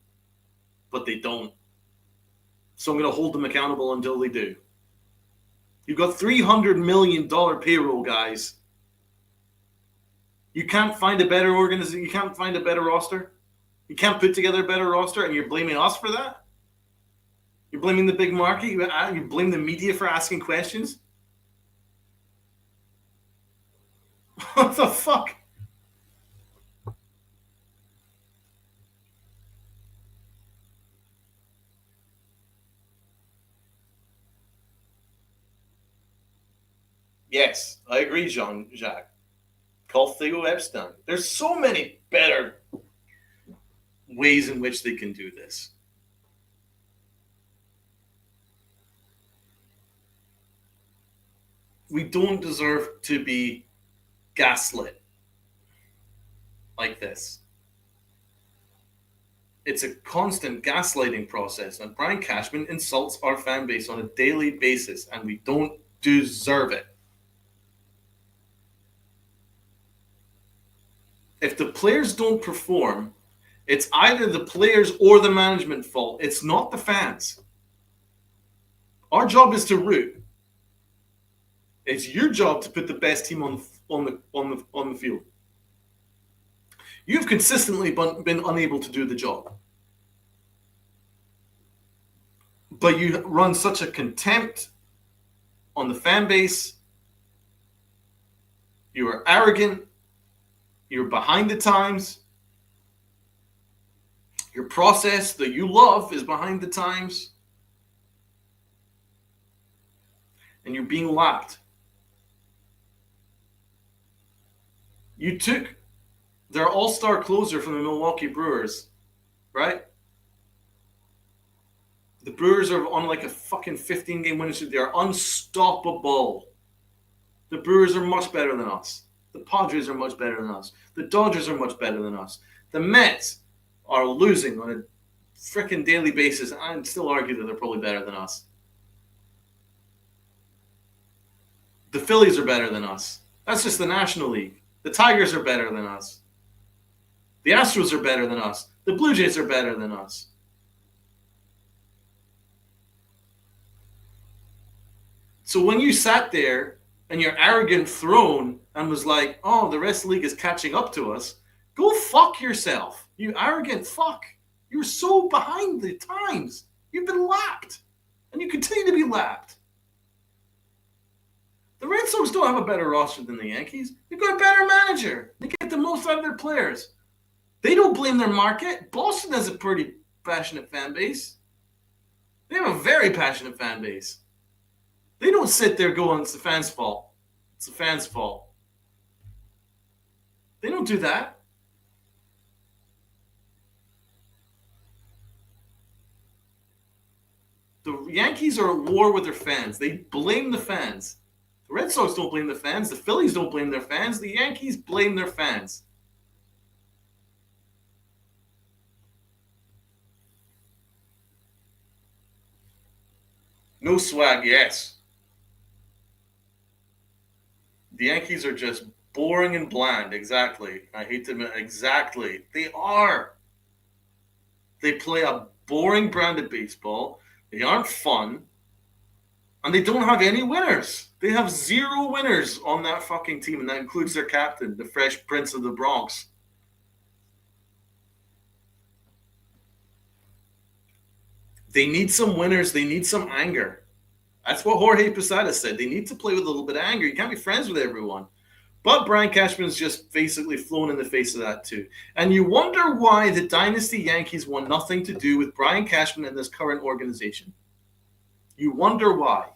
But they don't. So I'm going to hold them accountable until they do. You've got $300 million payroll, guys. You can't find a better organization. You can't find a better roster. You can't put together a better roster, and you're blaming us for that? You're blaming the big market? You blame the media for asking questions? What the fuck? Yes, I agree, Jean-Jacques. Call Theo Epstein. There's so many better ways in which they can do this. We don't deserve to be gaslit like this. It's a constant gaslighting process, and Brian Cashman insults our fan base on a daily basis, and we don't deserve it. If the players don't perform, it's either the players or the management fault. It's not the fans. Our job is to root. It's your job to put the best team on the field. You've consistently been unable to do the job. But you run such a contempt on the fan base. You are arrogant. You're behind the times. Your process that you love is behind the times. And you're being lapped. You took their all-star closer from the Milwaukee Brewers, right? The Brewers are on like a fucking 15-game winning streak. They are unstoppable. The Brewers are much better than us. The Padres are much better than us. The Dodgers are much better than us. The Mets are losing on a freaking daily basis. I'd still argue that they're probably better than us. The Phillies are better than us. That's just the National League. The Tigers are better than us. The Astros are better than us. The Blue Jays are better than us. So when you sat there and your arrogant throne and was like, oh, the rest of the league is catching up to us, go fuck yourself, you arrogant fuck. You're so behind the times. You've been lapped. And you continue to be lapped. The Red Sox don't have a better roster than the Yankees. They've got a better manager. They get the most out of their players. They don't blame their market. Boston has a pretty passionate fan base. They have a very passionate fan base. They don't sit there going, it's the fans' fault. It's the fans' fault. They don't do that. The Yankees are at war with their fans. They blame the fans. The Red Sox don't blame the fans. The Phillies don't blame their fans. The Yankees blame their fans. No swag, yes. The Yankees are just boring and bland. Exactly. I hate to admit, exactly. They are. They play a boring brand of baseball. They aren't fun. And they don't have any winners. They have 0 winners on that fucking team, and that includes their captain, the Fresh Prince of the Bronx. They need some winners. They need some anger. That's what Jorge Posada said. They need to play with a little bit of anger. You can't be friends with everyone. But Brian Cashman's just basically flown in the face of that too. And you wonder why the Dynasty Yankees want nothing to do with Brian Cashman and this current organization. You wonder why.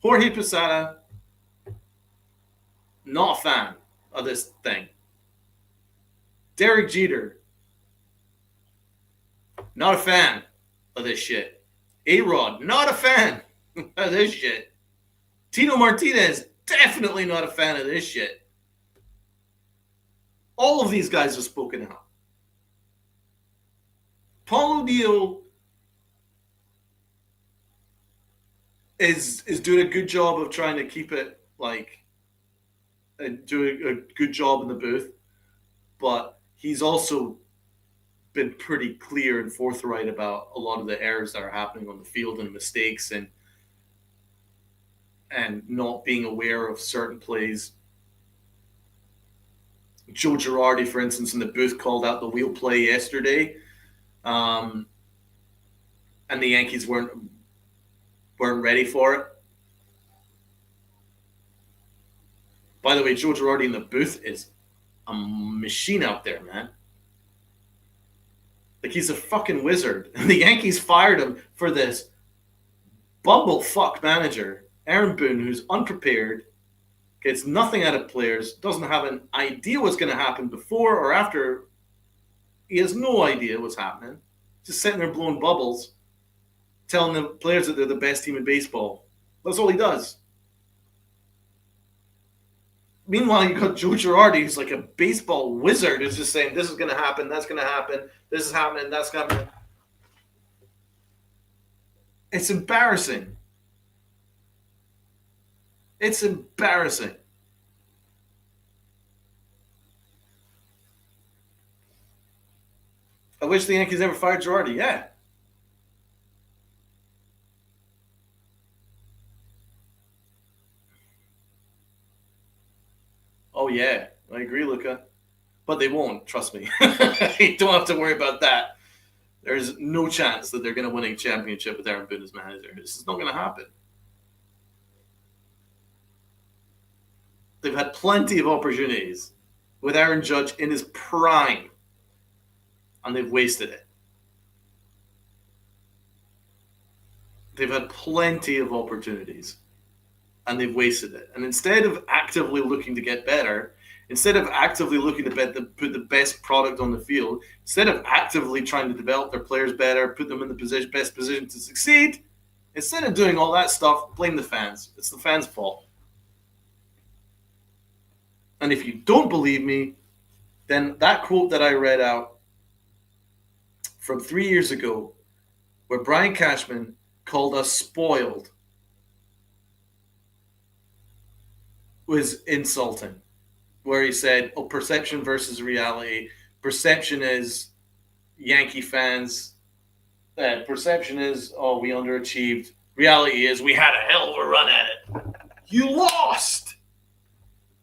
Jorge Posada, not a fan of this thing. Derek Jeter, not a fan of this shit. A-Rod, not a fan of this shit. Tino Martinez, definitely not a fan of this shit. All of these guys have spoken out. Paul O'Neill is doing a good job of trying to keep it like and doing a good job in the booth, but he's also been pretty clear and forthright about a lot of the errors that are happening on the field and mistakes and not being aware of certain plays. Joe Girardi, for instance, in the booth called out the wheel play yesterday, and the Yankees weren't ready for it. By the way, Joe Girardi in the booth is a machine out there, man. Like, he's a fucking wizard. And the Yankees fired him for this bumblefuck manager, Aaron Boone, who's unprepared, gets nothing out of players, doesn't have an idea what's going to happen before or after. He has no idea what's happening. Just sitting there blowing bubbles, telling the players that they're the best team in baseball. That's all he does. Meanwhile, you got Joe Girardi, who's like a baseball wizard, who's just saying, this is going to happen, that's going to happen, this is happening, that's happening. It's embarrassing. It's embarrassing. I wish the Yankees never fired Girardi. Yeah. Oh, yeah. I agree, Luca. But they won't, trust me. You don't have to worry about that. There's no chance that they're going to win a championship with Aaron Boone as manager. This is not going to happen. They've had plenty of opportunities with Aaron Judge in his prime, and they've wasted it. They've had plenty of opportunities, and they've wasted it. And instead of actively looking to get better, instead of actively looking to put the best product on the field, instead of actively trying to develop their players better, put them in the best position to succeed, instead of doing all that stuff, blame the fans. It's the fans' fault. And if you don't believe me, then that quote that I read out from 3 years ago, where Brian Cashman called us spoiled, was insulting. Where he said, oh, perception versus reality. Perception is Yankee fans. Perception is, oh, we underachieved. Reality is we had a hell of a run at it. You lost.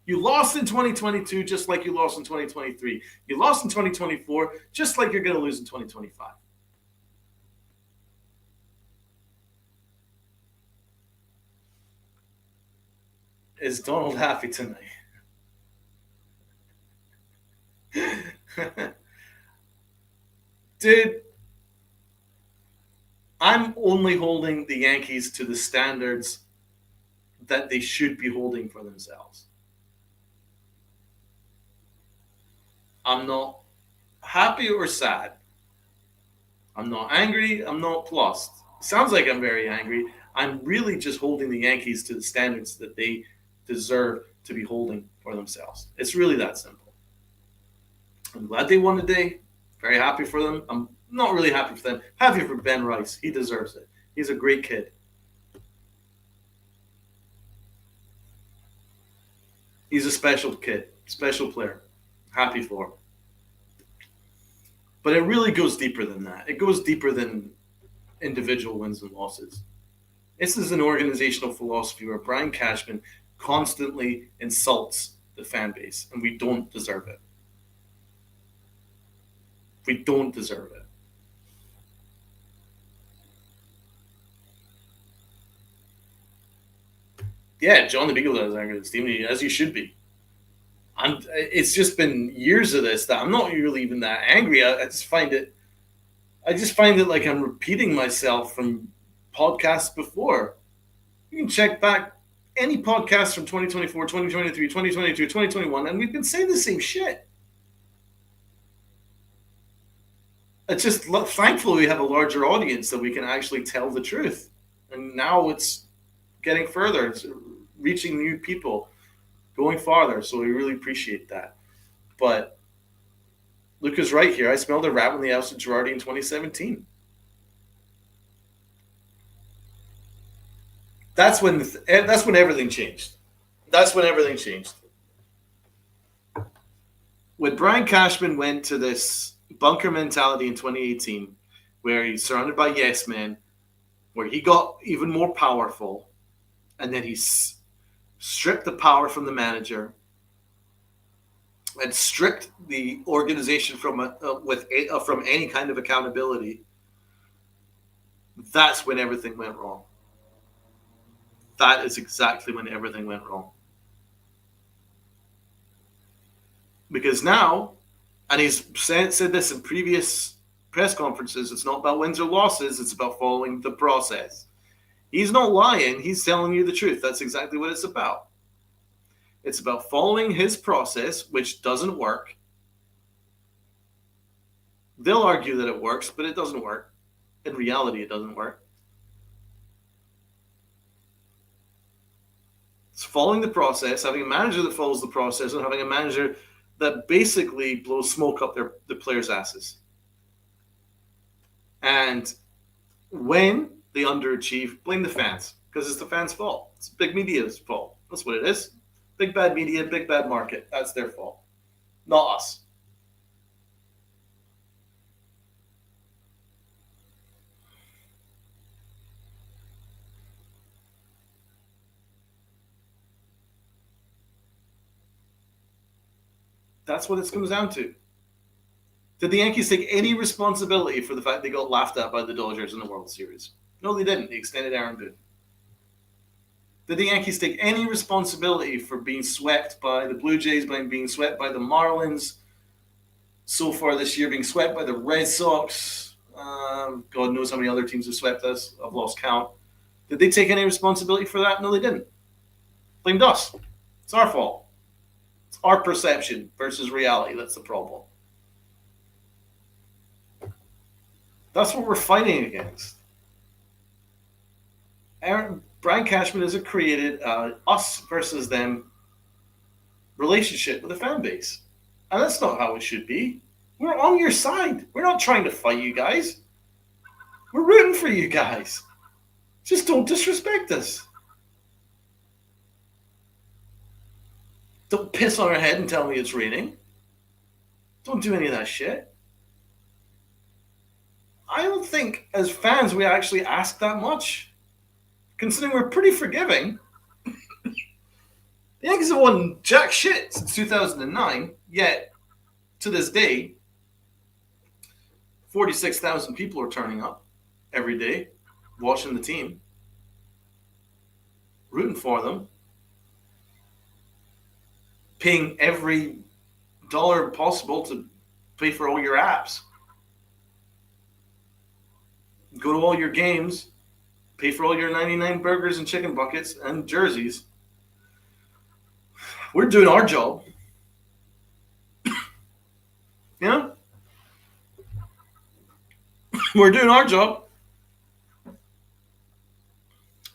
You lost in 2022 just like you lost in 2023. You lost in 2024 just like you're going to lose in 2025. Is Donald happy tonight? Dude, I'm only holding the Yankees to the standards that they should be holding for themselves. I'm not happy or sad. I'm not angry. I'm not plussed. Sounds like I'm very angry. I'm really just holding the Yankees to the standards that they deserve to be holding for themselves. It's really that simple. I'm glad they won today. Very happy for them. I'm not really happy for them. Happy for Ben Rice. He deserves it. He's a great kid. He's a special kid, special player. Happy for him. But it really goes deeper than that. It goes deeper than individual wins and losses. This is an organizational philosophy where Brian Cashman constantly insults the fan base, and we don't deserve it. We don't deserve it. Yeah, John the Beagle is angry at this team, as you should be. It's just been years of this that I'm not really even that angry. I just find it like I'm repeating myself from podcasts before. You can check back any podcast from 2024, 2023, 2022, 2021, and we've been saying the same shit. It's just thankfully we have a larger audience that we can actually tell the truth. And now it's getting further. It's reaching new people, going farther. So we really appreciate that. But Luca's right here. I smelled a rat when they ousted Girardi in 2017. That's when everything changed. That's when everything changed. when Brian Cashman went to this bunker mentality in 2018, where he's surrounded by yes men, where he got even more powerful, and then he stripped the power from the manager and stripped the organization from from any kind of accountability. That's when everything went wrong. That is exactly when everything went wrong. Because now, and he's said this in previous press conferences, it's not about wins or losses, it's about following the process. He's not lying, he's telling you the truth. That's exactly what it's about. It's about following his process, which doesn't work. They'll argue that it works, but it doesn't work. In reality, it doesn't work. It's following the process, having a manager that follows the process, and having a manager that basically blows smoke up the players' asses. And when they underachieve, blame the fans, because it's the fans' fault. It's big media's fault. That's what it is. Big bad media, big bad market. That's their fault, not us. That's what it comes down to. Did the Yankees take any responsibility for the fact they got laughed at by the Dodgers in the World Series? No, they didn't. They extended Aaron Boone. Did the Yankees take any responsibility for being swept by the Blue Jays, by being swept by the Marlins, so far this year, being swept by the Red Sox? God knows how many other teams have swept us. I've lost count. Did they take any responsibility for that? No, they didn't. Blamed us. It's our fault. It's our perception versus reality. That's the problem. That's what we're fighting against. Brian Cashman has created us versus them relationship with the fan base. And that's not how it should be. We're on your side. We're not trying to fight you guys. We're rooting for you guys. Just don't disrespect us. Don't piss on our head and tell me it's raining. Don't do any of that shit. I don't think as fans we actually ask that much. Considering we're pretty forgiving. The Yankees have won jack shit since 2009, yet to this day, 46,000 people are turning up every day, watching the team, rooting for them, paying every dollar possible to pay for all your apps, go to all your games, pay for all your 99 burgers and chicken buckets and jerseys. We're doing our job. Yeah? We're doing our job.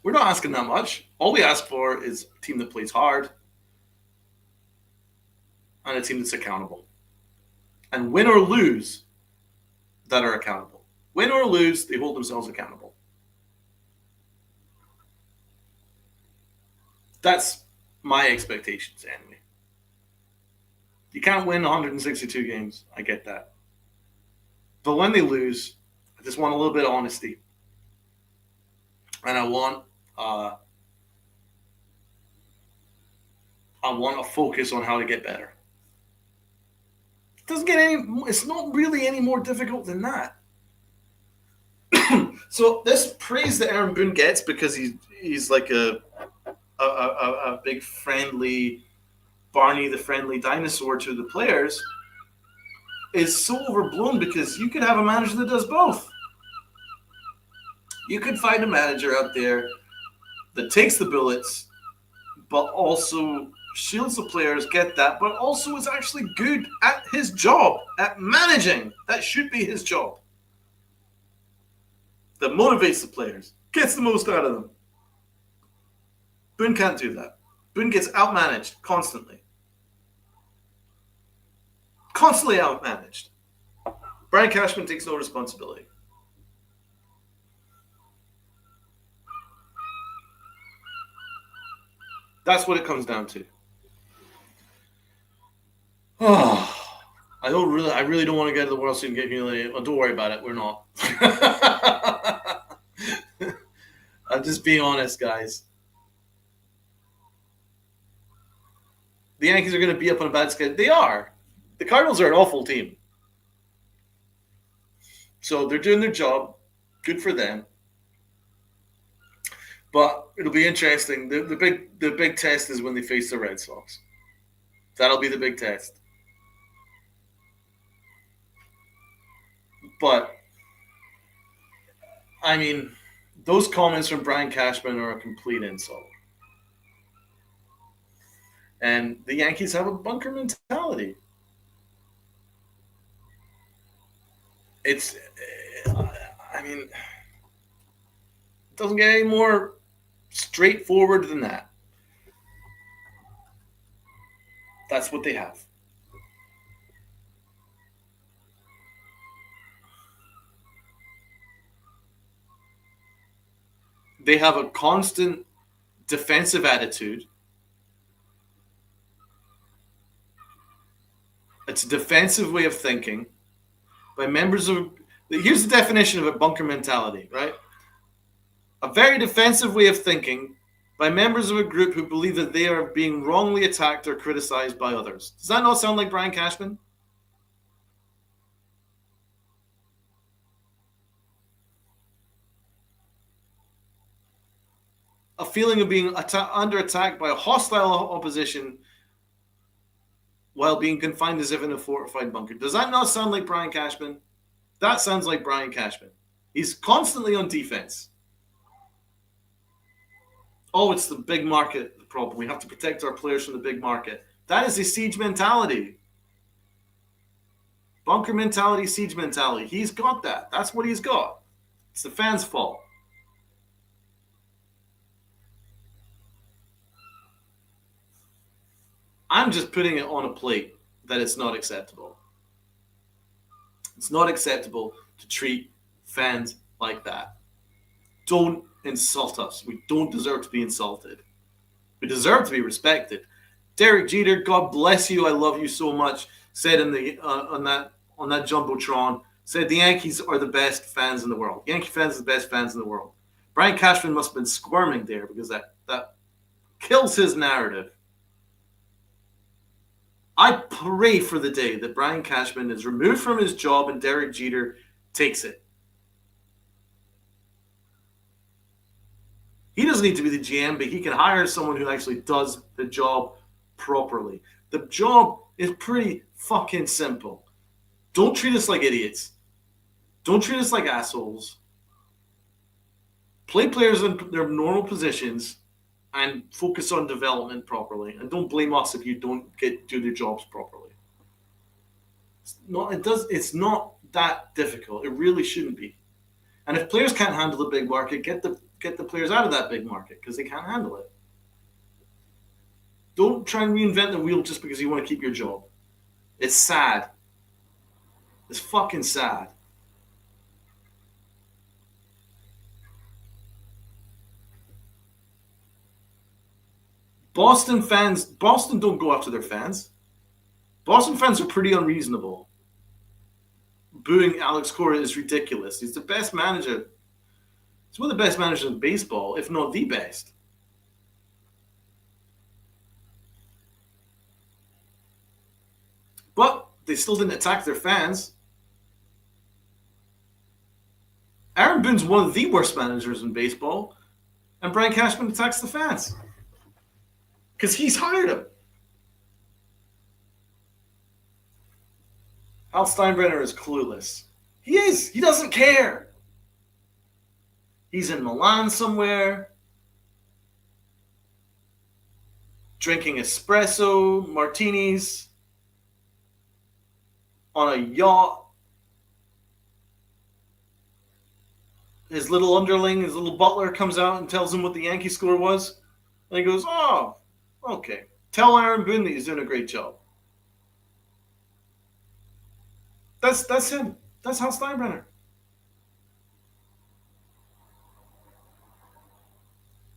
We're not asking that much. All we ask for is a team that plays hard and a team that's accountable. And win or lose, that are accountable. Win or lose, they hold themselves accountable. That's my expectations, anyway. You can't win 162 games. I get that. But when they lose, I just want a little bit of honesty. And I want a focus on how to get better. It doesn't get any. It's not really any more difficult than that. So this praise that Aaron Boone gets because he's like a big friendly Barney the friendly dinosaur to the players is so overblown because you could have a manager that does both. You could find a manager out there that takes the bullets, but also shields the players, get that, but also is actually good at his job, at managing. That should be his job. That motivates the players, gets the most out of them. Boone can't do that. Boone gets outmanaged constantly. Constantly outmanaged. Brian Cashman takes no responsibility. That's what it comes down to. Oh, I really don't want to get to the World Series and get humiliated. Well, don't worry about it. We're not. I'm just being honest, guys. The Yankees are going to be up on a bad schedule. They are. The Cardinals are an awful team. So they're doing their job. Good for them. But it'll be interesting. The big test is when they face the Red Sox. That'll be the big test. But I mean, those comments from Brian Cashman are a complete insult. And the Yankees have a bunker mentality. It's, I mean, it doesn't get any more straightforward than that. That's what they have. They have a constant defensive attitude. It's a defensive way of thinking by members of. Here's the definition of a bunker mentality, right? A very defensive way of thinking by members of a group who believe that they are being wrongly attacked or criticized by others. Does that not sound like Brian Cashman? A feeling of being under attack by a hostile opposition while being confined as if in a fortified bunker. Does that not sound like Brian Cashman? That sounds like Brian Cashman. He's constantly on defense. Oh, it's the big market the problem. We have to protect our players from the big market. That is a siege mentality. Bunker mentality, siege mentality. He's got that. That's what he's got. It's the fans' fault. I'm just putting it on a plate that it's not acceptable. It's not acceptable to treat fans like that. Don't insult us. We don't deserve to be insulted. We deserve to be respected. Derek Jeter, God bless you. I love you so much. Said in the on that jumbotron, said the Yankees are the best fans in the world. Yankee fans are the best fans in the world. Brian Cashman must have been squirming there because that kills his narrative. I pray for the day that Brian Cashman is removed from his job and Derek Jeter takes it. He doesn't need to be the GM, but he can hire someone who actually does the job properly. The job is pretty fucking simple. Don't treat us like idiots. Don't treat us like assholes. Play players in their normal positions and focus on development properly. And don't blame us if you don't do their jobs properly. It's not that difficult. It really shouldn't be. And if players can't handle the big market, get the players out of that big market because they can't handle it. Don't try and reinvent the wheel just because you want to keep your job. It's sad. It's fucking sad. Boston don't go after their fans. Boston fans are pretty unreasonable. Booing Alex Cora is ridiculous. He's the best manager. He's one of the best managers in baseball, if not the best. But they still didn't attack their fans. Aaron Boone's one of the worst managers in baseball, and Brian Cashman attacks the fans. Because he's hired him. Hal Steinbrenner is clueless. He is. He doesn't care. He's in Milan somewhere, drinking espresso martinis on a yacht. His little underling, his little butler comes out and tells him what the Yankee score was. And he goes, oh, okay. Tell Aaron Boone that he's doing a great job. That's him. That's Hal Steinbrenner.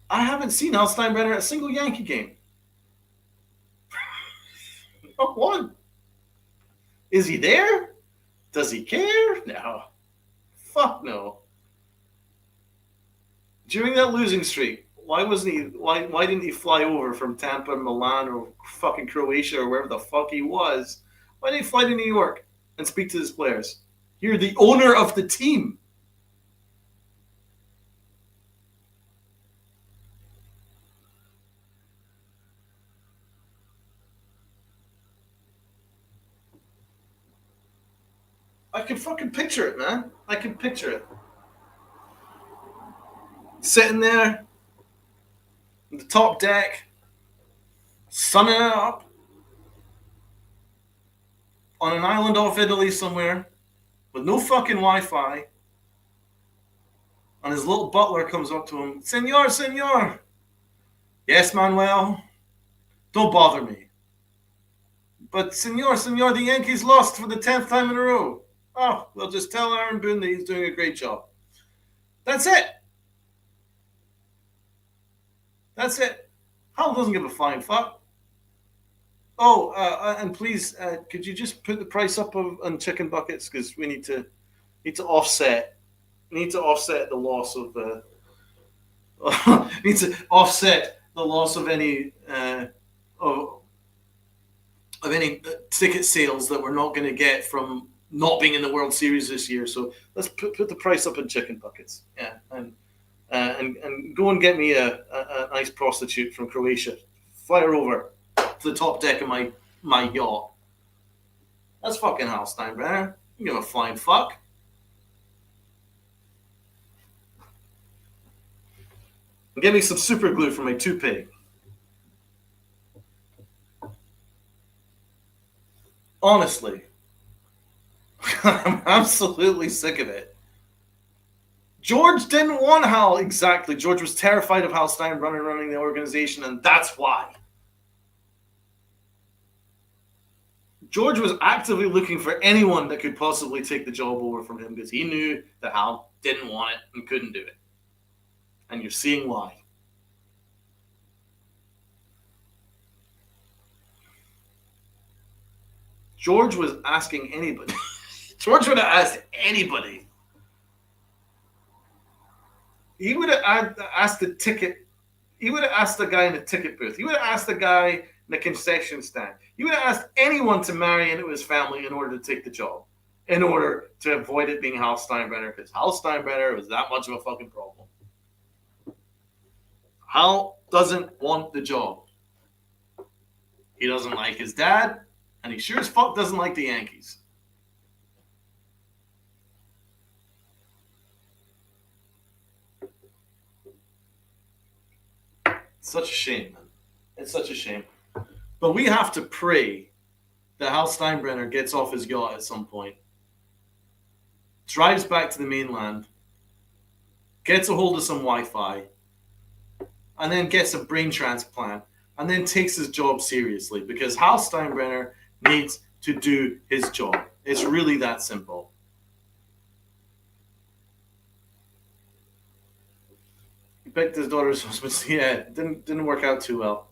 I haven't seen Hal Steinbrenner at a single Yankee game. Not one. Is he there? Does he care? No. Fuck no. During that losing streak, why wasn't he? Why didn't he fly over from Tampa, Milan, or fucking Croatia, or wherever the fuck he was? Why didn't he fly to New York and speak to his players? You're the owner of the team. I can fucking picture it, man. I can picture it. Sitting there, on the top deck, sunning it up, on an island off Italy somewhere, with no fucking Wi-Fi, and his little butler comes up to him, Senor, Senor. Yes, Manuel. Don't bother me. But Senor, Senor, the Yankees lost for the 10th time in a row. Oh, we'll just tell Aaron Boone that he's doing a great job. That's it. That's it. Hal doesn't give a flying fuck. Oh, and please, could you just put the price up on chicken buckets, because we need to offset. We need to offset the loss of the. Need to offset the loss of any of any ticket sales that we're not going to get from not being in the World Series this year. So let's put the price up in chicken buckets. Yeah, and go and get me a nice prostitute from Croatia. Fly her over to the top deck of my yacht. That's fucking Hal Steinbrenner. You give a flying fuck. And get me some super glue for my toupee. Honestly, I'm absolutely sick of it. George didn't want Hal, exactly. George was terrified of Hal Steinbrenner running the organization, and that's why. George was actively looking for anyone that could possibly take the job over from him, because he knew that Hal didn't want it and couldn't do it. And you're seeing why. George was asking anybody. George would have asked anybody. He would have asked the ticket. He would have asked the guy in the ticket booth. He would have asked the guy in the concession stand. He would have asked anyone to marry into his family in order to take the job, in order to avoid it being Hal Steinbrenner, because Hal Steinbrenner was that much of a fucking problem. Hal doesn't want the job. He doesn't like his dad, and he sure as fuck doesn't like the Yankees. It's such a shame, man. It's such a shame. But we have to pray that Hal Steinbrenner gets off his yacht at some point, drives back to the mainland, gets a hold of some Wi-Fi, and then gets a brain transplant, and then takes his job seriously, because Hal Steinbrenner needs to do his job. It's really that simple. He picked his daughter's husband. Yeah, didn't work out too well.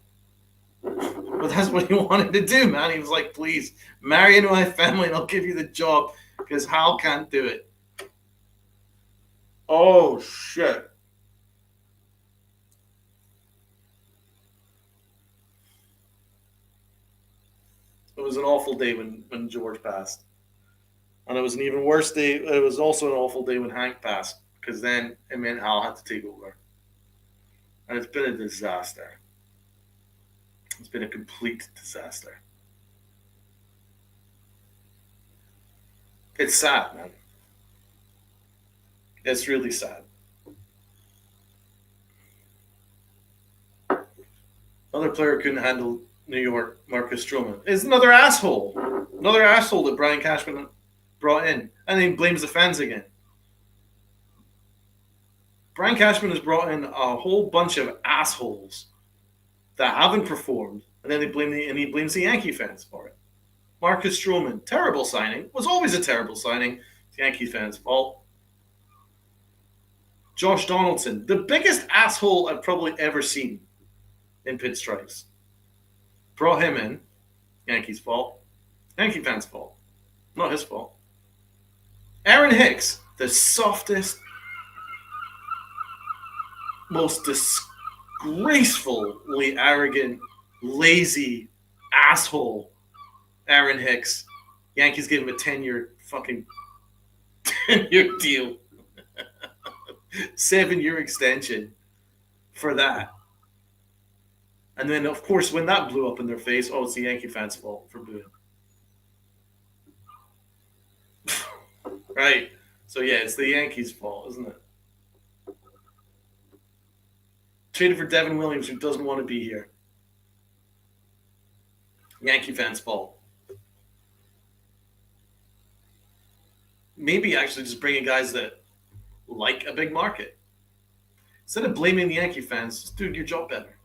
But that's what he wanted to do, man. He was like, please, marry into my family and I'll give you the job, because Hal can't do it. Oh, shit. It was an awful day when George passed. And it was an even worse day. It was also an awful day when Hank passed, because then it meant Hal had to take over. And it's been a disaster. It's been a complete disaster. It's sad, man. It's really sad. Another player couldn't handle New York, Marcus Stroman, is another asshole. Another asshole that Brian Cashman brought in. And he blames the fans again. Brian Cashman has brought in a whole bunch of assholes that haven't performed, and then he blames the Yankee fans for it. Marcus Stroman, terrible signing. Was always a terrible signing. It's Yankee fans' fault. Josh Donaldson, the biggest asshole I've probably ever seen in pinstripes. Brought him in. Yankees' fault. Yankee fans' fault. Not his fault. Aaron Hicks, the softest, most disgracefully arrogant, lazy asshole. Aaron Hicks. Yankees gave him a 10-year fucking 10-year deal. 7-year extension for that. And then, of course, when that blew up in their face, oh, it's the Yankee fans' fault for Boone. Right. So, yeah, it's the Yankees' fault, isn't it? Traded for Devin Williams, who doesn't want to be here. Yankee fans' fault. Maybe actually just bringing guys that like a big market. Instead of blaming the Yankee fans, just do your job better.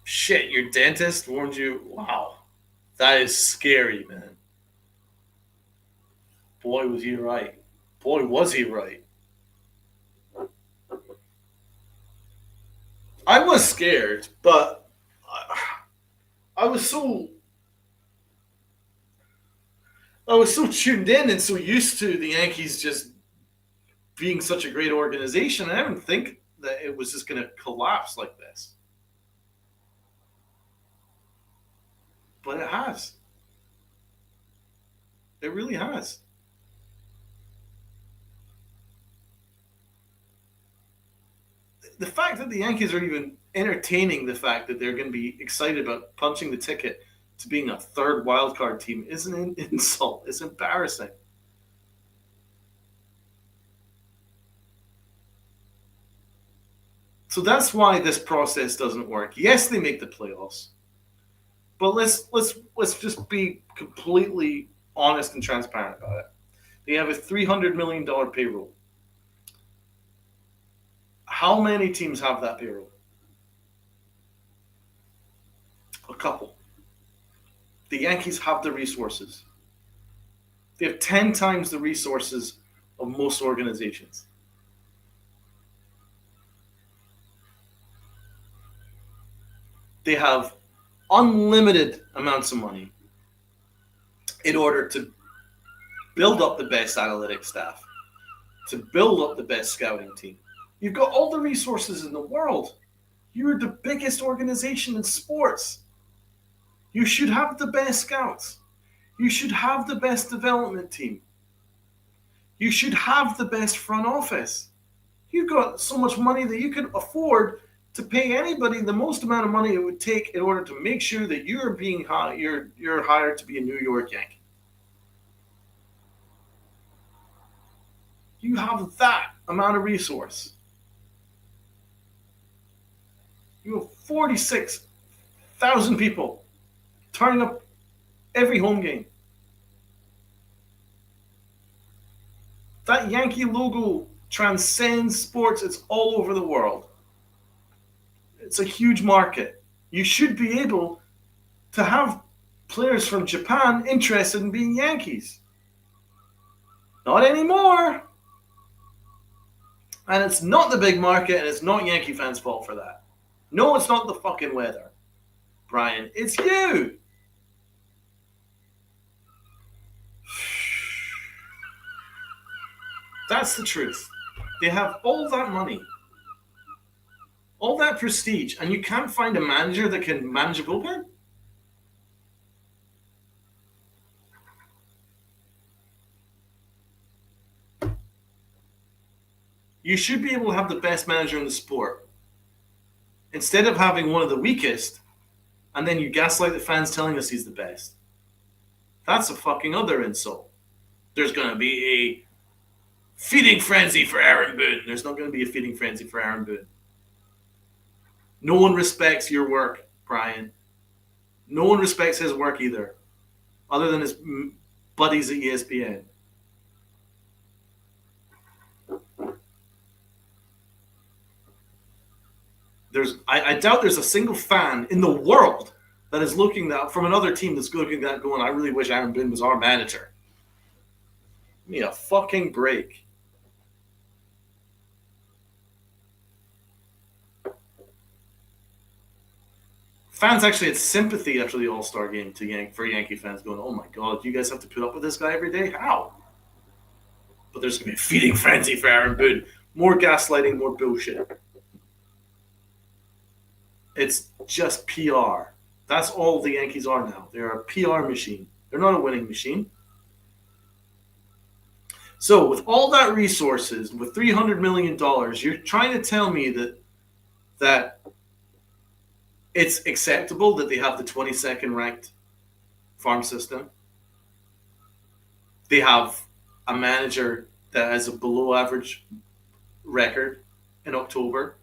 Shit, your dentist warned you? Wow. That is scary, man. Boy, was he right. Boy, was he right. I was scared, but I was so tuned in and so used to the Yankees just being such a great organization. I didn't think that it was just going to collapse like this. But it has. It really has. The fact that the Yankees are even entertaining the fact that they're going to be excited about punching the ticket to being a third wildcard team is an insult. It's embarrassing. So that's why this process doesn't work. Yes, they make the playoffs, but let's just be completely honest and transparent about it. They have a $300 million payroll. How many teams have that payroll? A couple. The Yankees have the resources. They have 10 times the resources of most organizations. They have unlimited amounts of money in order to build up the best analytics staff, to build up the best scouting team. You've got all the resources in the world. You're the biggest organization in sports. You should have the best scouts. You should have the best development team. You should have the best front office. You've got so much money that you can afford to pay anybody the most amount of money it would take in order to make sure that you're being you're hired to be a New York Yankee. You have that amount of resource. You have 46,000 people turning up every home game. That Yankee logo transcends sports. It's all over the world. It's a huge market. You should be able to have players from Japan interested in being Yankees. Not anymore. And it's not the big market, and it's not Yankee fans' fault for that. No, it's not the fucking weather, Brian. It's you. That's the truth. They have all that money, all that prestige, and you can't find a manager that can manage a bullpen? You should be able to have the best manager in the sport. Instead of having one of the weakest, and then you gaslight the fans telling us he's the best. That's a fucking other insult. There's going to be a feeding frenzy for Aaron Boone. There's not going to be a feeding frenzy for Aaron Boone. No one respects your work, Brian. No one respects his work either, other than his buddies at ESPN. I doubt there's a single fan in the world that is looking at from another team that's looking at going, I really wish Aaron Boone was our manager. Give me a fucking break. Fans actually had sympathy after the All-Star game for Yankee fans, going, "Oh my God, you guys have to put up with this guy every day? How?" But there's going to be a feeding frenzy for Aaron Boone. More gaslighting, more bullshit. It's just PR. That's all the Yankees are now. They're a PR machine. They're not a winning machine. So with all that resources, with $300 million, you're trying to tell me that it's acceptable that they have the 22nd ranked farm system. They have a manager that has a below average record in October.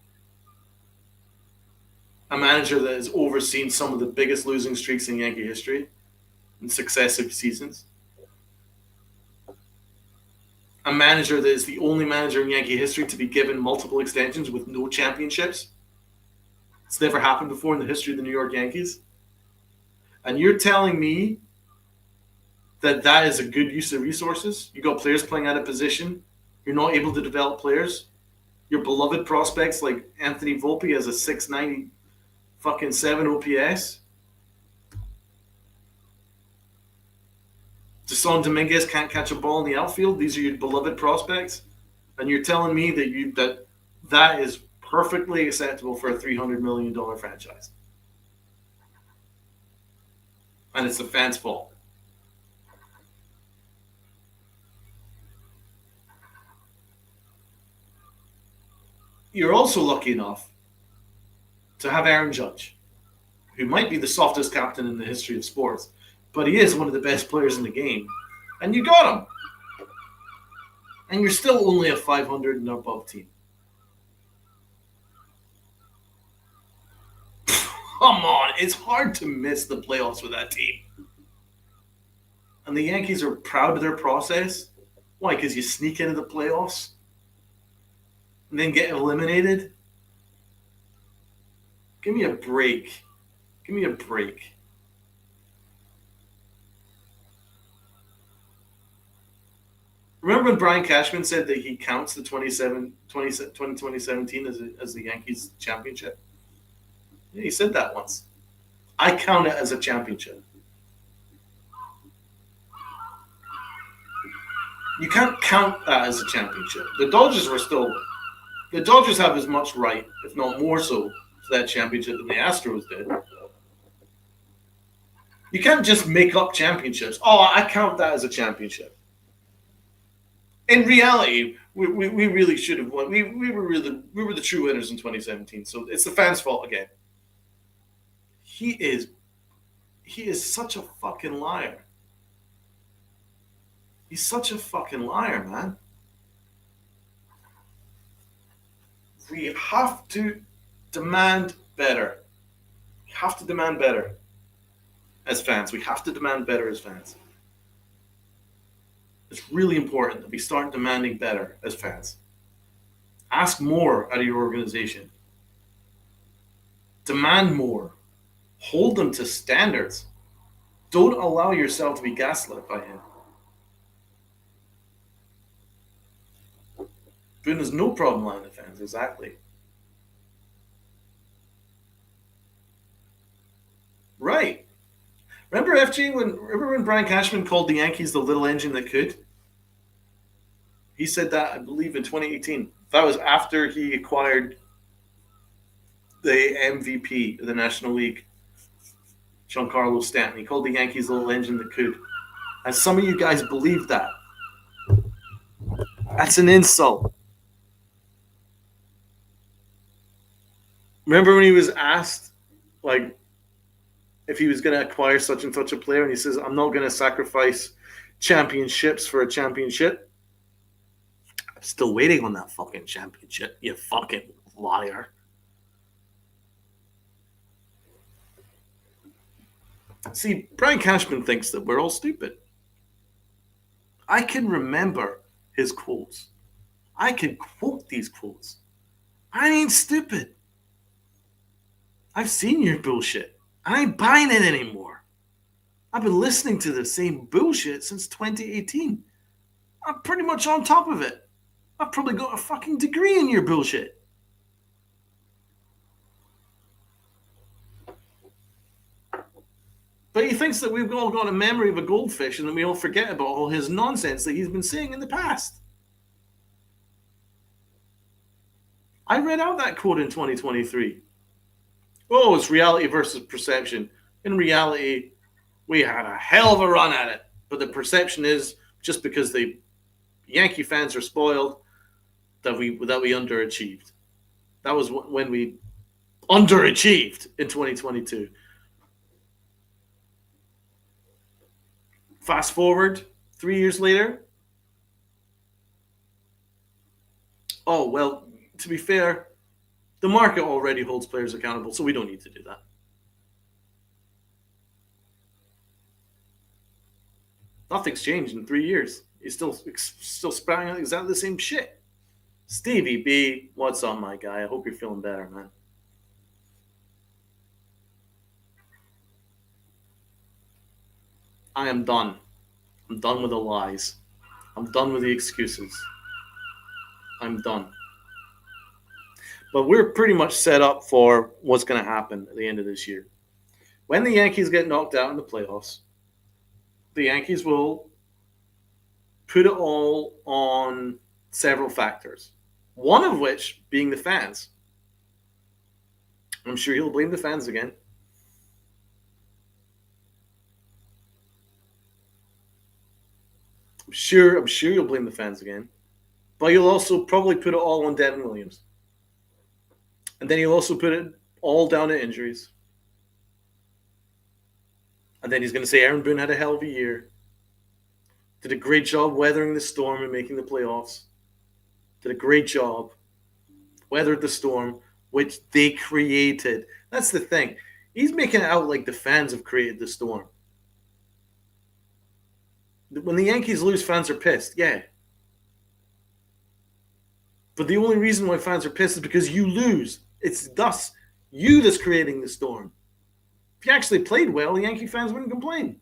A manager that has overseen some of the biggest losing streaks in Yankee history in successive seasons. A manager that is the only manager in Yankee history to be given multiple extensions with no championships. It's never happened before in the history of the New York Yankees. And you're telling me that is a good use of resources? You got players playing out of position. You're not able to develop players. Your beloved prospects like Anthony Volpe has a 690 fucking 7 OPS. Jason Dominguez can't catch a ball in the outfield. These are your beloved prospects. And you're telling me that is perfectly acceptable for a $300 million franchise. And it's the fans' fault. You're also lucky enough to have Aaron Judge, who might be the softest captain in the history of sports, but he is one of the best players in the game. And you got him. And you're still only a 500 and above team. Come on, it's hard to miss the playoffs with that team. And the Yankees are proud of their process. Why? Because you sneak into the playoffs and then get eliminated? Give me a break. Give me a break. Remember when Brian Cashman said that he counts the 2017 as the Yankees championship? Yeah, he said that once. I count it as a championship. You can't count that as a championship. The Dodgers have as much right, if not more so, to that championship than the Astros did. You can't just make up championships. Oh, I count that as a championship. In reality, we really should have won. We were the true winners in 2017. So it's the fans' fault again. He is such a fucking liar. He's such a fucking liar, man. We have to demand better. We have to demand better as fans. We have to demand better as fans. It's really important that we start demanding better as fans. Ask more out of your organization. Demand more. Hold them to standards. Don't allow yourself to be gaslit by him. Boone has no problem lying to fans, exactly. Right. Remember when Brian Cashman called the Yankees the little engine that could? He said that, I believe, in 2018. That was after he acquired the MVP of the National League, Giancarlo Stanton. He called the Yankees the little engine that could. And some of you guys believe that. That's an insult. Remember when he was asked, like, if he was going to acquire such and such a player, and he says, "I'm not going to sacrifice championships for a championship." I'm still waiting on that fucking championship, you fucking liar. See, Brian Cashman thinks that we're all stupid. I can remember his quotes. I can quote these quotes. I ain't stupid. I've seen your bullshit. I ain't buying it anymore. I've been listening to the same bullshit since 2018. I'm pretty much on top of it. I've probably got a fucking degree in your bullshit. But he thinks that we've all got a memory of a goldfish and that we all forget about all his nonsense that he's been saying in the past. I read out that quote in 2023. Oh, it's reality versus perception. In reality, we had a hell of a run at it. But the perception is just because the Yankee fans are spoiled that we underachieved. That was when we underachieved in 2022. Fast forward 3 years later. Oh, well, to be fair, the market already holds players accountable, so we don't need to do that. Nothing's changed in 3 years. He's still spouting out exactly the same shit. Stevie B, what's up, my guy? I hope you're feeling better, man. I am done. I'm done with the lies. I'm done with the excuses. I'm done. But we're pretty much set up for what's going to happen at the end of this year. When the Yankees get knocked out in the playoffs, the Yankees will put it all on several factors. One of which being the fans. I'm sure he'll blame the fans again. I'm sure you'll blame the fans again. But you'll also probably put it all on Devin Williams. And then he'll also put it all down to injuries. And then he's going to say Aaron Boone had a hell of a year. Did a great job weathering the storm and making the playoffs. Did a great job. Weathered the storm, which they created. That's the thing. He's making it out like the fans have created the storm. When the Yankees lose, fans are pissed. Yeah. But the only reason why fans are pissed is because you lose. It's thus you that's creating the storm. If you actually played well, the Yankee fans wouldn't complain.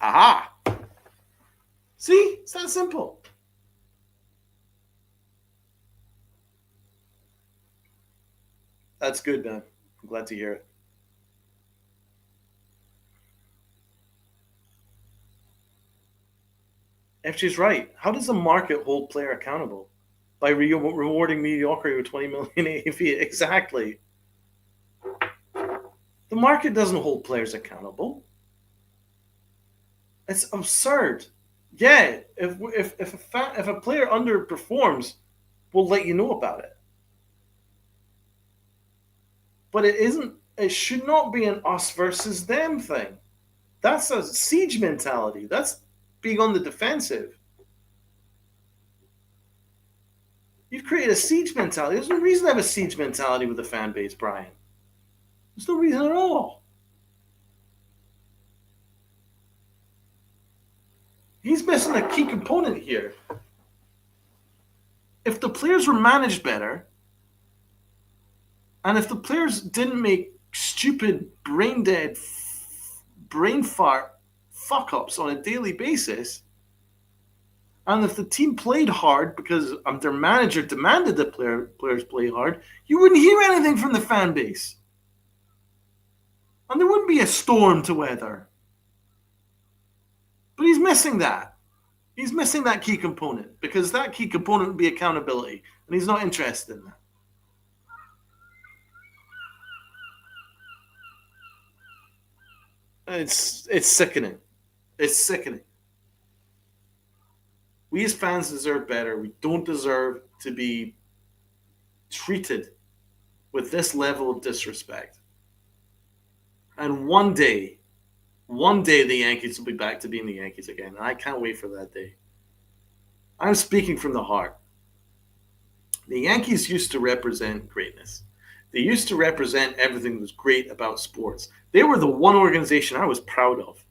Aha. See? It's that simple. That's good, man. I'm glad to hear it. FJ's right. How does the market hold player accountable? By rewarding mediocrity with 20 million AAV. Exactly. The market doesn't hold players accountable. It's absurd. Yeah, if a player underperforms, we'll let you know about it. But it isn't. It should not be an us versus them thing. That's a siege mentality. That's being on the defensive. You've created a siege mentality. There's no reason to have a siege mentality with the fan base, Brian. There's no reason at all. He's missing a key component here. If the players were managed better, and if the players didn't make stupid, brain dead, brain fart fuck ups on a daily basis, and if the team played hard because their manager demanded that players play hard, you wouldn't hear anything from the fan base. And there wouldn't be a storm to weather. But he's missing that. He's missing that key component because that key component would be accountability. And he's not interested in that. It's sickening. It's sickening. We as fans deserve better. We don't deserve to be treated with this level of disrespect. And one day the Yankees will be back to being the Yankees again. And I can't wait for that day. I'm speaking from the heart. The Yankees used to represent greatness. They used to represent everything that was great about sports. They were the one organization I was proud of.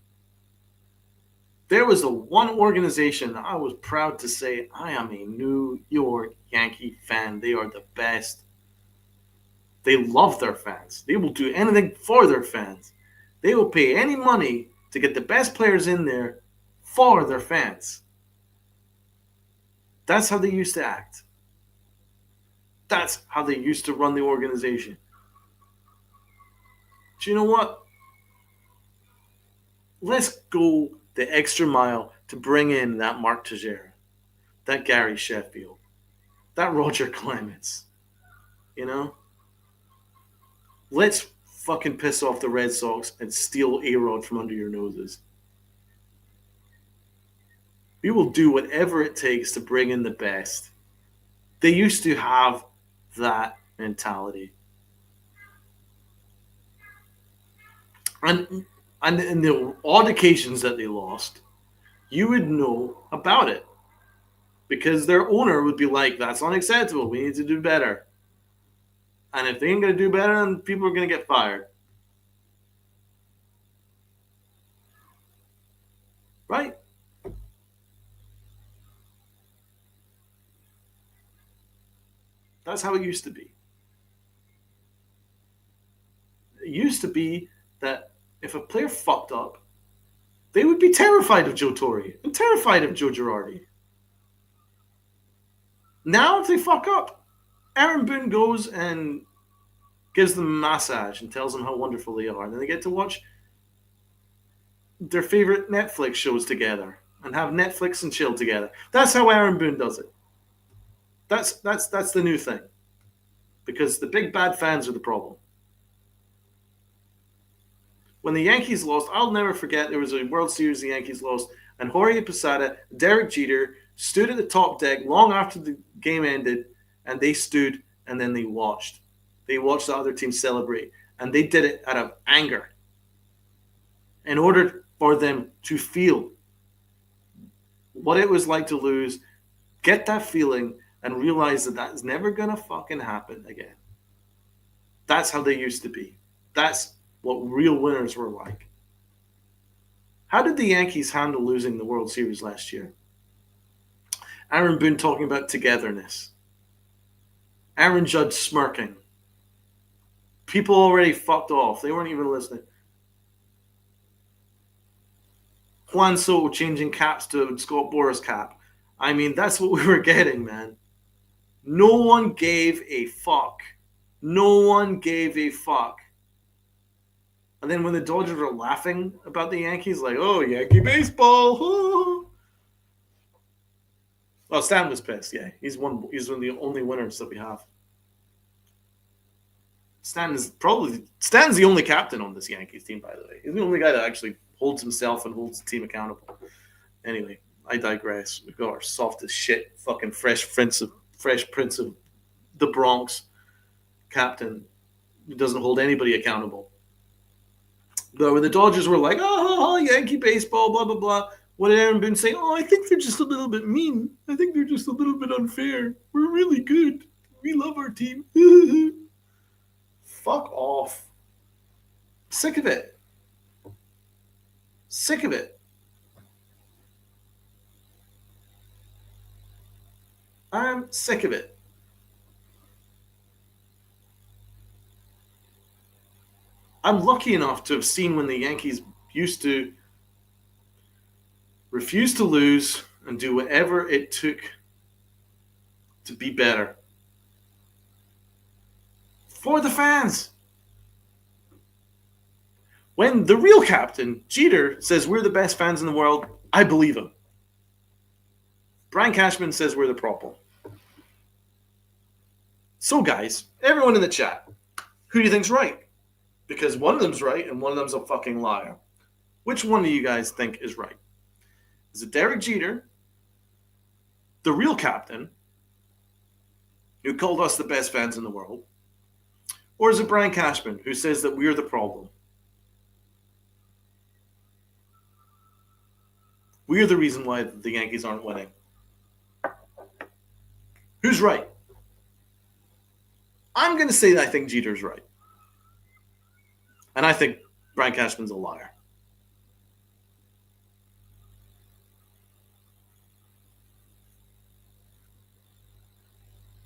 There was the one organization I was proud to say, I am a New York Yankee fan. They are the best. They love their fans. They will do anything for their fans. They will pay any money to get the best players in there for their fans. That's how they used to act. That's how they used to run the organization. Do you know what? Let's go the extra mile to bring in that Mark Teixeira, that Gary Sheffield, that Roger Clemens. You know? Let's fucking piss off the Red Sox and steal A-Rod from under your noses. We will do whatever it takes to bring in the best. They used to have that mentality. And in the odd occasions that they lost, you would know about it. Because their owner would be like, that's unacceptable. We need to do better. And if they ain't going to do better, then people are going to get fired. Right? That's how it used to be. It used to be that if a player fucked up, they would be terrified of Joe Torre and terrified of Joe Girardi. Now, if they fuck up, Aaron Boone goes and gives them a massage and tells them how wonderful they are. And then they get to watch their favorite Netflix shows together and have Netflix and chill together. That's how Aaron Boone does it. That's the new thing. Because the big bad fans are the problem. When the Yankees lost, I'll never forget, there was a World Series the Yankees lost, and Jorge Posada, Derek Jeter stood at the top deck long after the game ended, and they stood and then they watched. They watched the other team celebrate, and they did it out of anger in order for them to feel what it was like to lose, get that feeling, and realize that that is never going to fucking happen again. That's how they used to be. That's what real winners were like. How did the Yankees handle losing the World Series last year? Aaron Boone talking about togetherness. Aaron Judge smirking. People already fucked off. They weren't even listening. Juan Soto changing caps to Scott Boras cap. I mean, that's what we were getting, man. No one gave a fuck. No one gave a fuck. And then when the Dodgers were laughing about the Yankees, like, oh, Yankee baseball. Well, Stan was pissed, yeah. He's one of the only winners that we have. Stan's the only captain on this Yankees team, by the way. He's the only guy that actually holds himself and holds the team accountable. Anyway, I digress. We've got our soft as shit fucking fresh prince of the Bronx captain who doesn't hold anybody accountable. But when the Dodgers were like, oh, Yankee baseball, blah, blah, blah, what did Aaron Boone say? Oh, I think they're just a little bit mean. I think they're just a little bit unfair. We're really good. We love our team. Fuck off. Sick of it. Sick of it. I'm sick of it. I'm lucky enough to have seen when the Yankees used to refuse to lose and do whatever it took to be better. For the fans. When the real captain, Jeter, says we're the best fans in the world, I believe him. Brian Cashman says we're the problem. So, guys, everyone in the chat, who do you think's right? Because one of them's right and one of them's a fucking liar. Which one do you guys think is right? Is it Derek Jeter, the real captain, who called us the best fans in the world? Or is it Brian Cashman, who says that we're the problem? We're the reason why the Yankees aren't winning. Who's right? I'm going to say that I think Jeter's right. And I think Brian Cashman's a liar.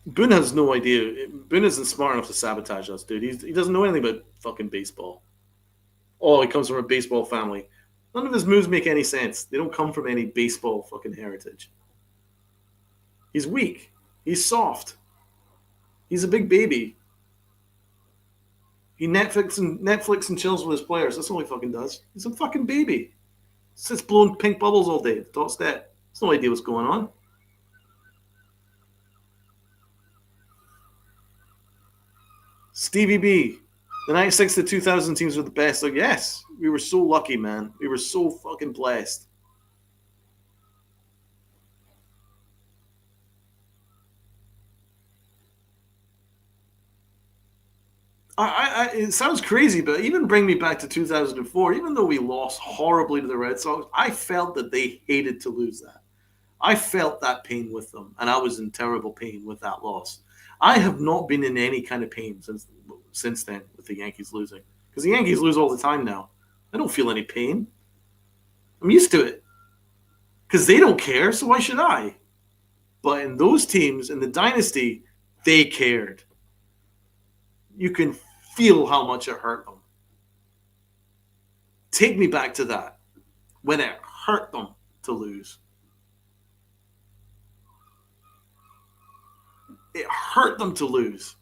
Boone has no idea. Boone isn't smart enough to sabotage us, dude. He doesn't know anything about fucking baseball. Oh, he comes from a baseball family. None of his moves make any sense. They don't come from any baseball fucking heritage. He's weak. He's soft. He's a big baby. He Netflix and chills with his players. That's all he fucking does. He's a fucking baby. Sits blowing pink bubbles all day. That's that. Has no idea what's going on. Stevie B. The 96 to 2000 teams were the best. Like, yes, we were so lucky, man. We were so fucking blessed. It sounds crazy, but even bring me back to 2004. Even though we lost horribly to the Red Sox, I felt that they hated to lose that. I felt that pain with them, and I was in terrible pain with that loss. I have not been in any kind of pain since then with the Yankees losing, because the Yankees lose all the time now. I don't feel any pain. I'm used to it because they don't care, so why should I? But in those teams in the dynasty, they cared. You can feel how much it hurt them. Take me back to that when it hurt them to lose. It hurt them to lose.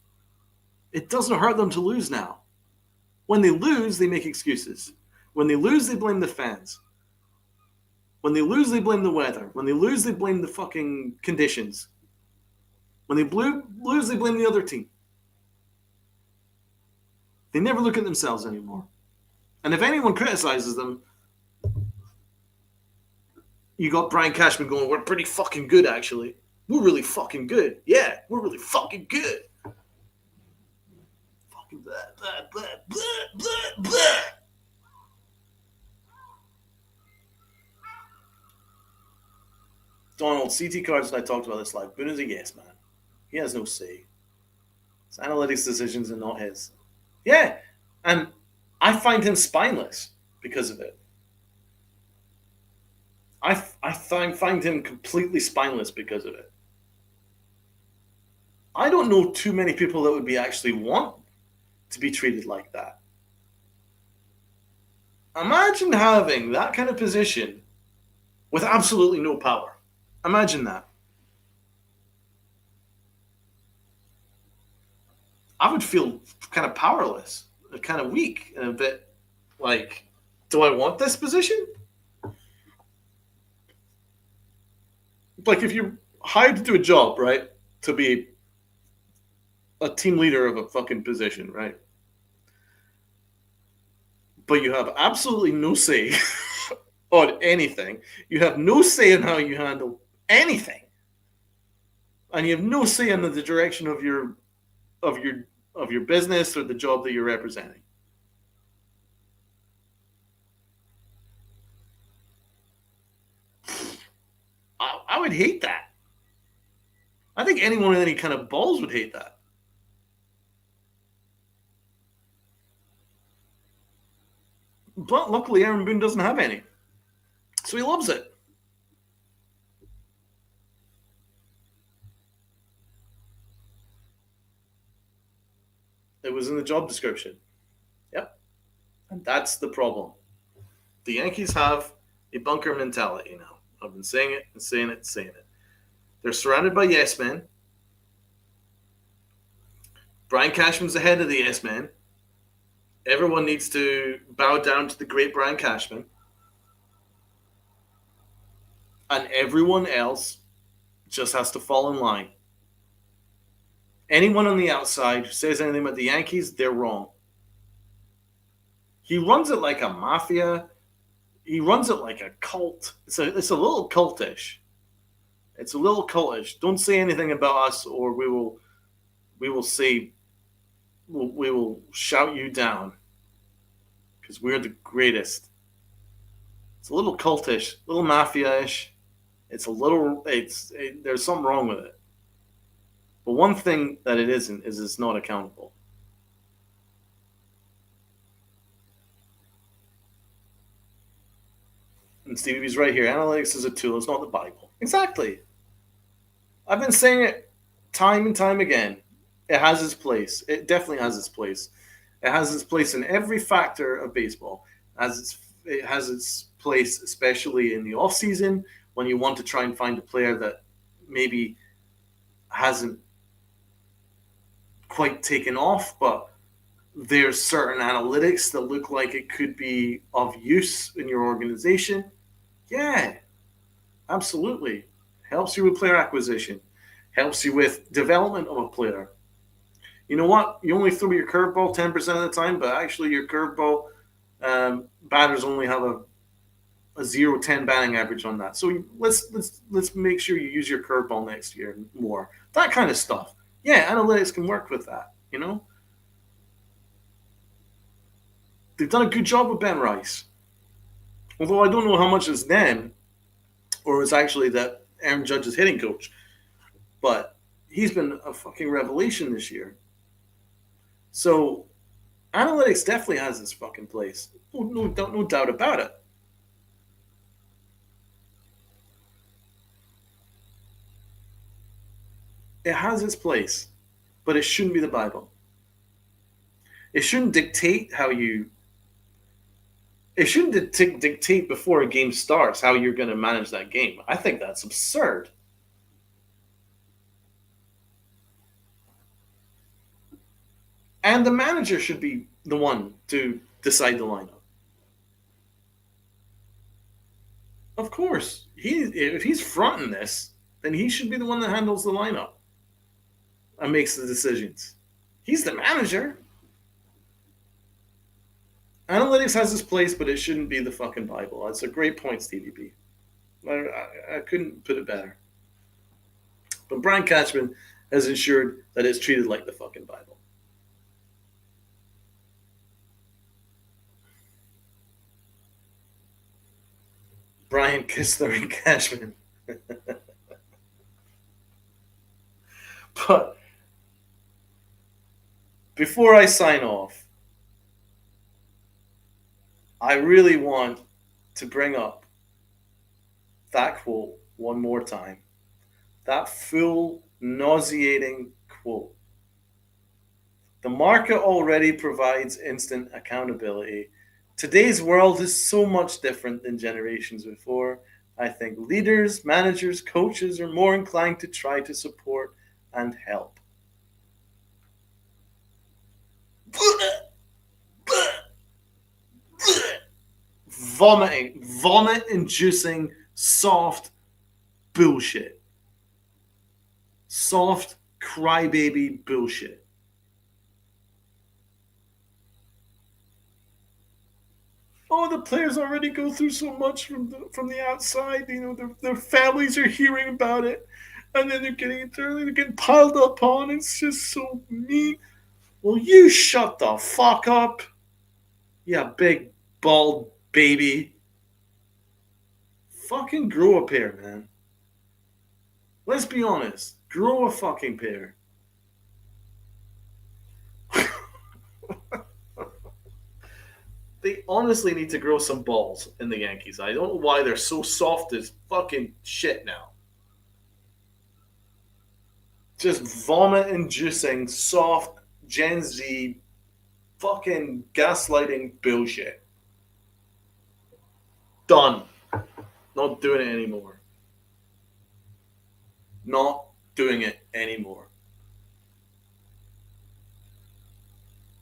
It doesn't hurt them to lose now. When they lose, they make excuses. When they lose, they blame the fans. When they lose, they blame the weather. When they lose, they blame the fucking conditions. When they lose, they blame the other team. They never look at themselves anymore. And if anyone criticizes them, you got Brian Cashman going, we're pretty fucking good, actually. We're really fucking good. Yeah, we're really fucking good. Fucking blah, blah, blah, blah, blah, blah. Donald, CT Cards and I talked about this live. Boone is a yes man. He has no say. His analytics decisions are not his. Yeah, and I find him spineless because of it. I find him completely spineless because of it. I don't know too many people that would be actually want to be treated like that. Imagine having that kind of position with absolutely no power. Imagine that. I would feel kind of powerless, kind of weak, and a bit like, do I want this position? Like, if you're hired to do a job, right, to be a team leader of a fucking position, right? But you have absolutely no say on anything. You have no say in how you handle anything, and you have no say in the direction of of your of your business or the job that you're representing. I would hate that. I think anyone with any kind of balls would hate that. But luckily, Aaron Boone doesn't have any. So he loves it. It was in the job description. Yep. And that's the problem. The Yankees have a bunker mentality now. I've been saying it and saying it and saying it. They're surrounded by yes men. Brian Cashman's the head of the yes men. Everyone needs to bow down to the great Brian Cashman. And everyone else just has to fall in line. Anyone on the outside who says anything about the Yankees, they're wrong. He runs it like a mafia. He runs it like a cult. It's a little cultish. It's a little cultish. Don't say anything about us, or we will say we will shout you down because we're the greatest. It's a little cultish, a little mafia-ish. There's something wrong with it. But one thing that it isn't is it's not accountable. And Stevie B's right here. Analytics is a tool. It's not the Bible. Exactly. I've been saying it time and time again. It has its place. It definitely has its place. It has its place in every factor of baseball. It has its place, especially in the off season when you want to try and find a player that maybe hasn't quite taken off, but There's certain analytics that look like it could be of use in your organization. Yeah, absolutely. Helps you with player acquisition, helps you with development of a player. You know what? You only throw your curveball 10% of the time, but actually your curveball batters only have a 0-10 batting average on that. So let's make sure you use your curveball next year more. That kind of stuff. Yeah, analytics can work with that. They've done a good job with Ben Rice. Although I don't know how much is them or it's actually that Aaron Judge's hitting coach. But he's been a fucking revelation this year. So analytics definitely has its fucking place. No doubt about it. It has its place, but it shouldn't be the Bible. It shouldn't dictate how you. It shouldn't dictate before a game starts how you're going to manage that game. I think that's absurd. And the manager should be the one to decide the lineup. Of course, if he's fronting this, then he should be the one that handles the lineup and makes the decisions. He's the manager. Analytics has its place, but it shouldn't be the fucking Bible. That's a great point, Stevie B. I couldn't put it better. But Brian Cashman has ensured that it's treated like the fucking Bible. Brian Kistler and Cashman. But before I sign off, I really want to bring up that quote one more time. That full, nauseating quote. The market already provides instant accountability. Today's world is so much different than generations before. I think leaders, managers, coaches are more inclined to try to support and help. Vomit inducing, soft bullshit. Soft crybaby bullshit. Oh, the players already go through so much from the outside. Their families are hearing about it, and then they're getting piled up on. It's just so mean. Well, you shut the fuck up, you big bald baby. Fucking grow a pair, man. Let's be honest. Grow a fucking pair. They honestly need to grow some balls in the Yankees. I don't know why they're so soft as fucking shit now. Just vomit inducing, soft, Gen Z, fucking gaslighting bullshit. Done. Not doing it anymore. Not doing it anymore.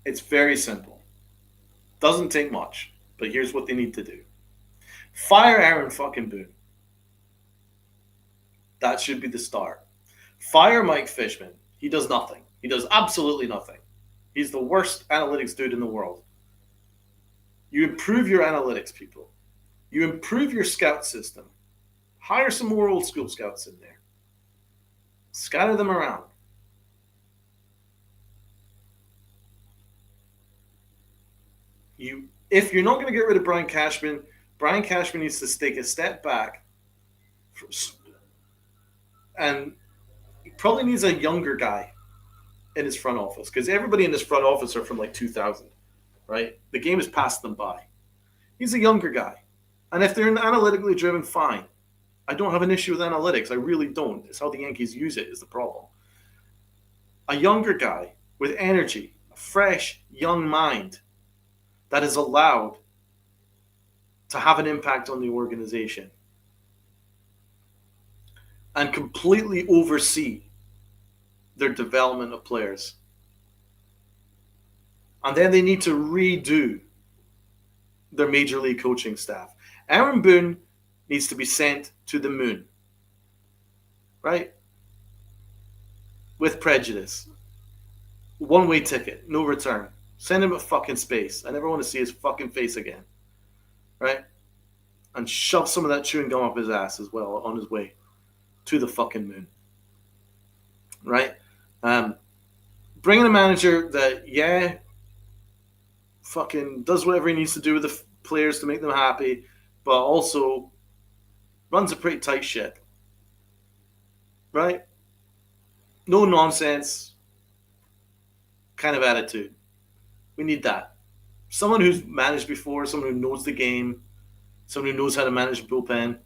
It's very simple. Doesn't take much, but here's what they need to do. Fire Aaron fucking Boone. That should be the start. Fire Mike Fishman. He does nothing. He does absolutely nothing. He's the worst analytics dude in the world. You improve your analytics, people. You improve your scout system. Hire some more old school scouts in there. Scatter them around. If you're not going to get rid of Brian Cashman needs to take a step back and he probably needs a younger guy in his front office because everybody in his front office are from like 2000, right? The game has passed them by. He's a younger guy. And if they're analytically driven, fine. I don't have an issue with analytics. I really don't. It's how the Yankees use it is the problem. A younger guy with energy, a fresh, young mind that is allowed to have an impact on the organization and completely oversee their development of players. And then they need to redo their major league coaching staff. Aaron Boone needs to be sent to the moon, right? With prejudice. One-way ticket, no return. Send him to fucking space. I never want to see his fucking face again, right? And shove some of that chewing gum up his ass as well on his way to the fucking moon, right? Bringing a manager that, fucking does whatever he needs to do with the players to make them happy, but also runs a pretty tight ship, right? No nonsense kind of attitude. We need that. Someone who's managed before, someone who knows the game, someone who knows how to manage a bullpen,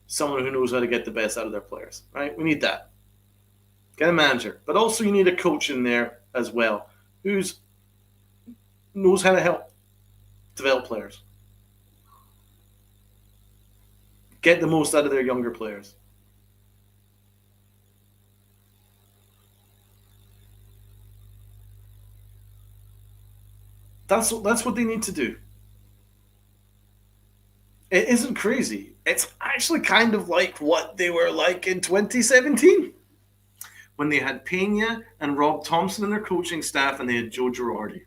someone who knows how to get the best out of their players, right? We need that. Get a manager. But also you need a coach in there as well who knows how to help develop players. Get the most out of their younger players. That's what they need to do. It isn't crazy. It's actually kind of like what they were like in 2017 when they had Pena and Rob Thompson in their coaching staff and they had Joe Girardi.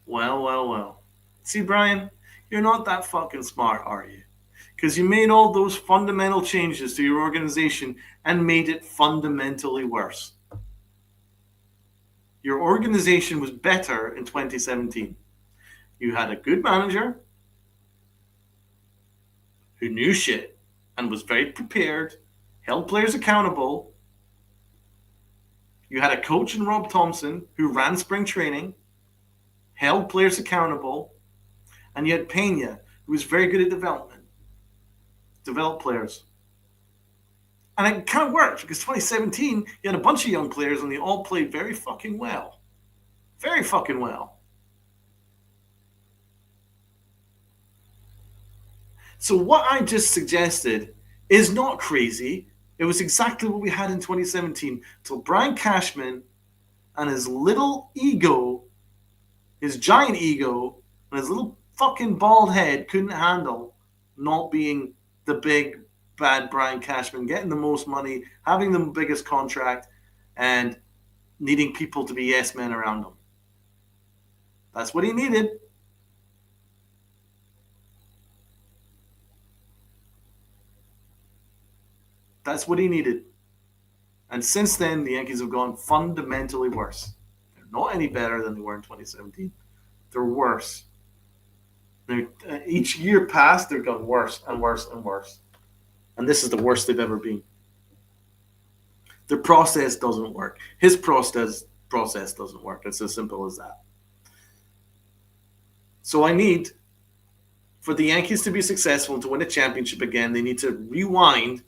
Well. See, Brian, you're not that fucking smart, are you? Because you made all those fundamental changes to your organization and made it fundamentally worse. Your organization was better in 2017. You had a good manager who knew shit and was very prepared, held players accountable. You had a coach in Rob Thompson who ran spring training, held players accountable, and you had Pena, who was very good at develop players. And it kind of worked because 2017, you had a bunch of young players and they all played very fucking well. Very fucking well. So what I just suggested is not crazy. It was exactly what we had in 2017 until Brian Cashman and his little ego, his giant ego, and his little fucking bald head couldn't handle not being the big bad Brian Cashman, getting the most money, having the biggest contract, and needing people to be yes men around him. That's what he needed. That's what he needed. And since then, the Yankees have gone fundamentally worse. They're not any better than they were in 2017. They're worse. Each year past, they've gone worse and worse and worse. And this is the worst they've ever been. Their process doesn't work. His process doesn't work. It's as simple as that. So I need, for the Yankees to be successful and to win a championship again, they need to rewind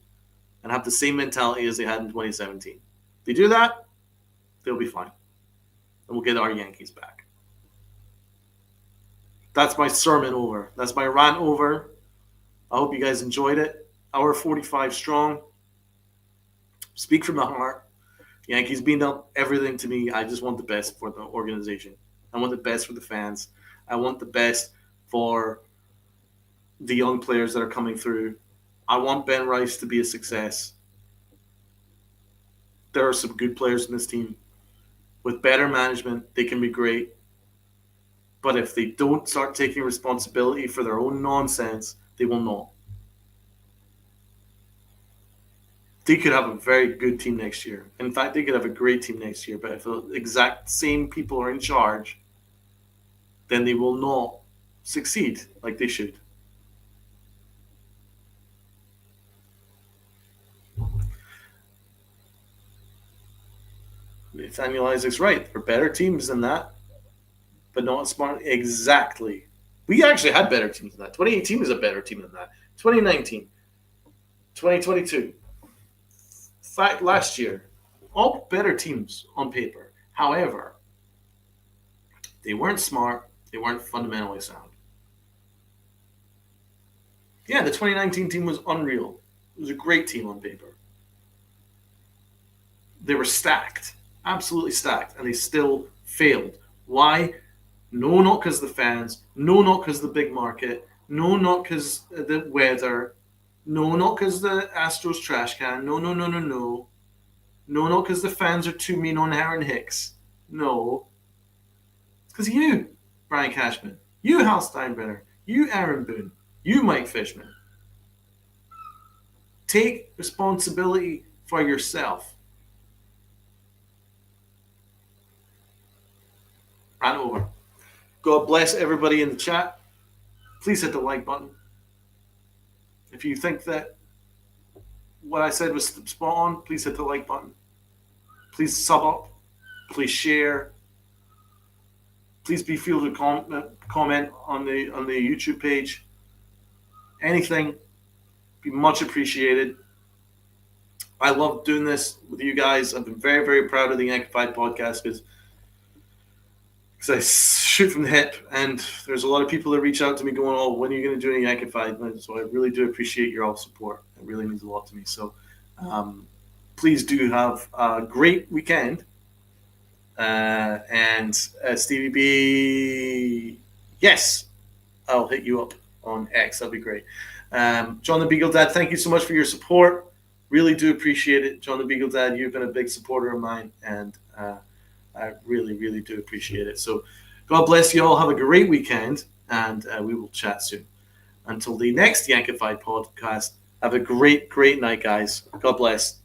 and have the same mentality as they had in 2017. If they do that, they'll be fine. And we'll get our Yankees back. That's my sermon over. That's my rant over. I hope you guys enjoyed it. Hour 45 strong. Speak from the heart. Yankees being up everything to me. I just want the best for the organization. I want the best for the fans. I want the best for the young players that are coming through. I want Ben Rice to be a success. There are some good players in this team. With better management, they can be great. But if they don't start taking responsibility for their own nonsense, they will not. They could have a very good team next year. In fact, they could have a great team next year. But if the exact same people are in charge, then they will not succeed like they should. Nathaniel Isaac's right. There are better teams than that, but not smart. Exactly. We actually had better teams than that. 2018 was a better team than that. 2019, 2022. In fact, last year, all better teams on paper. However, they weren't smart. They weren't fundamentally sound. Yeah, the 2019 team was unreal. It was a great team on paper. They were stacked, absolutely stacked, and they still failed. Why? No, not because of the fans. No, not because of the big market. No, not because of the weather. No, not because the Astros trash can. No, no, no, no, no. No, not because the fans are too mean on Aaron Hicks. No, it's because you, Brian Cashman. You, Hal Steinbrenner. You, Aaron Boone. You, Mike Fishman. Take responsibility for yourself. Rant over. God bless everybody in the chat. Please hit the like button. If you think that what I said was spot on, please hit the like button. Please sub up. Please share. Please be free to comment on the YouTube page. Anything, be much appreciated. I love doing this with you guys. I've been very, very proud of the Yankified podcast because I shoot from the hip, and there's a lot of people that reach out to me going, "Oh, when are you going to do any Yankified?" So I really do appreciate your all support. It really means a lot to me. So please do have a great weekend. And Stevie B, yes, I'll hit you up on X. That'll be great. John the Beagle Dad, thank you so much for your support. Really do appreciate it. John the Beagle Dad, you've been a big supporter of mine, and I really, really do appreciate it. So God bless you all. Have a great weekend, and we will chat soon. Until the next Yankified podcast, have a great, great night, guys. God bless.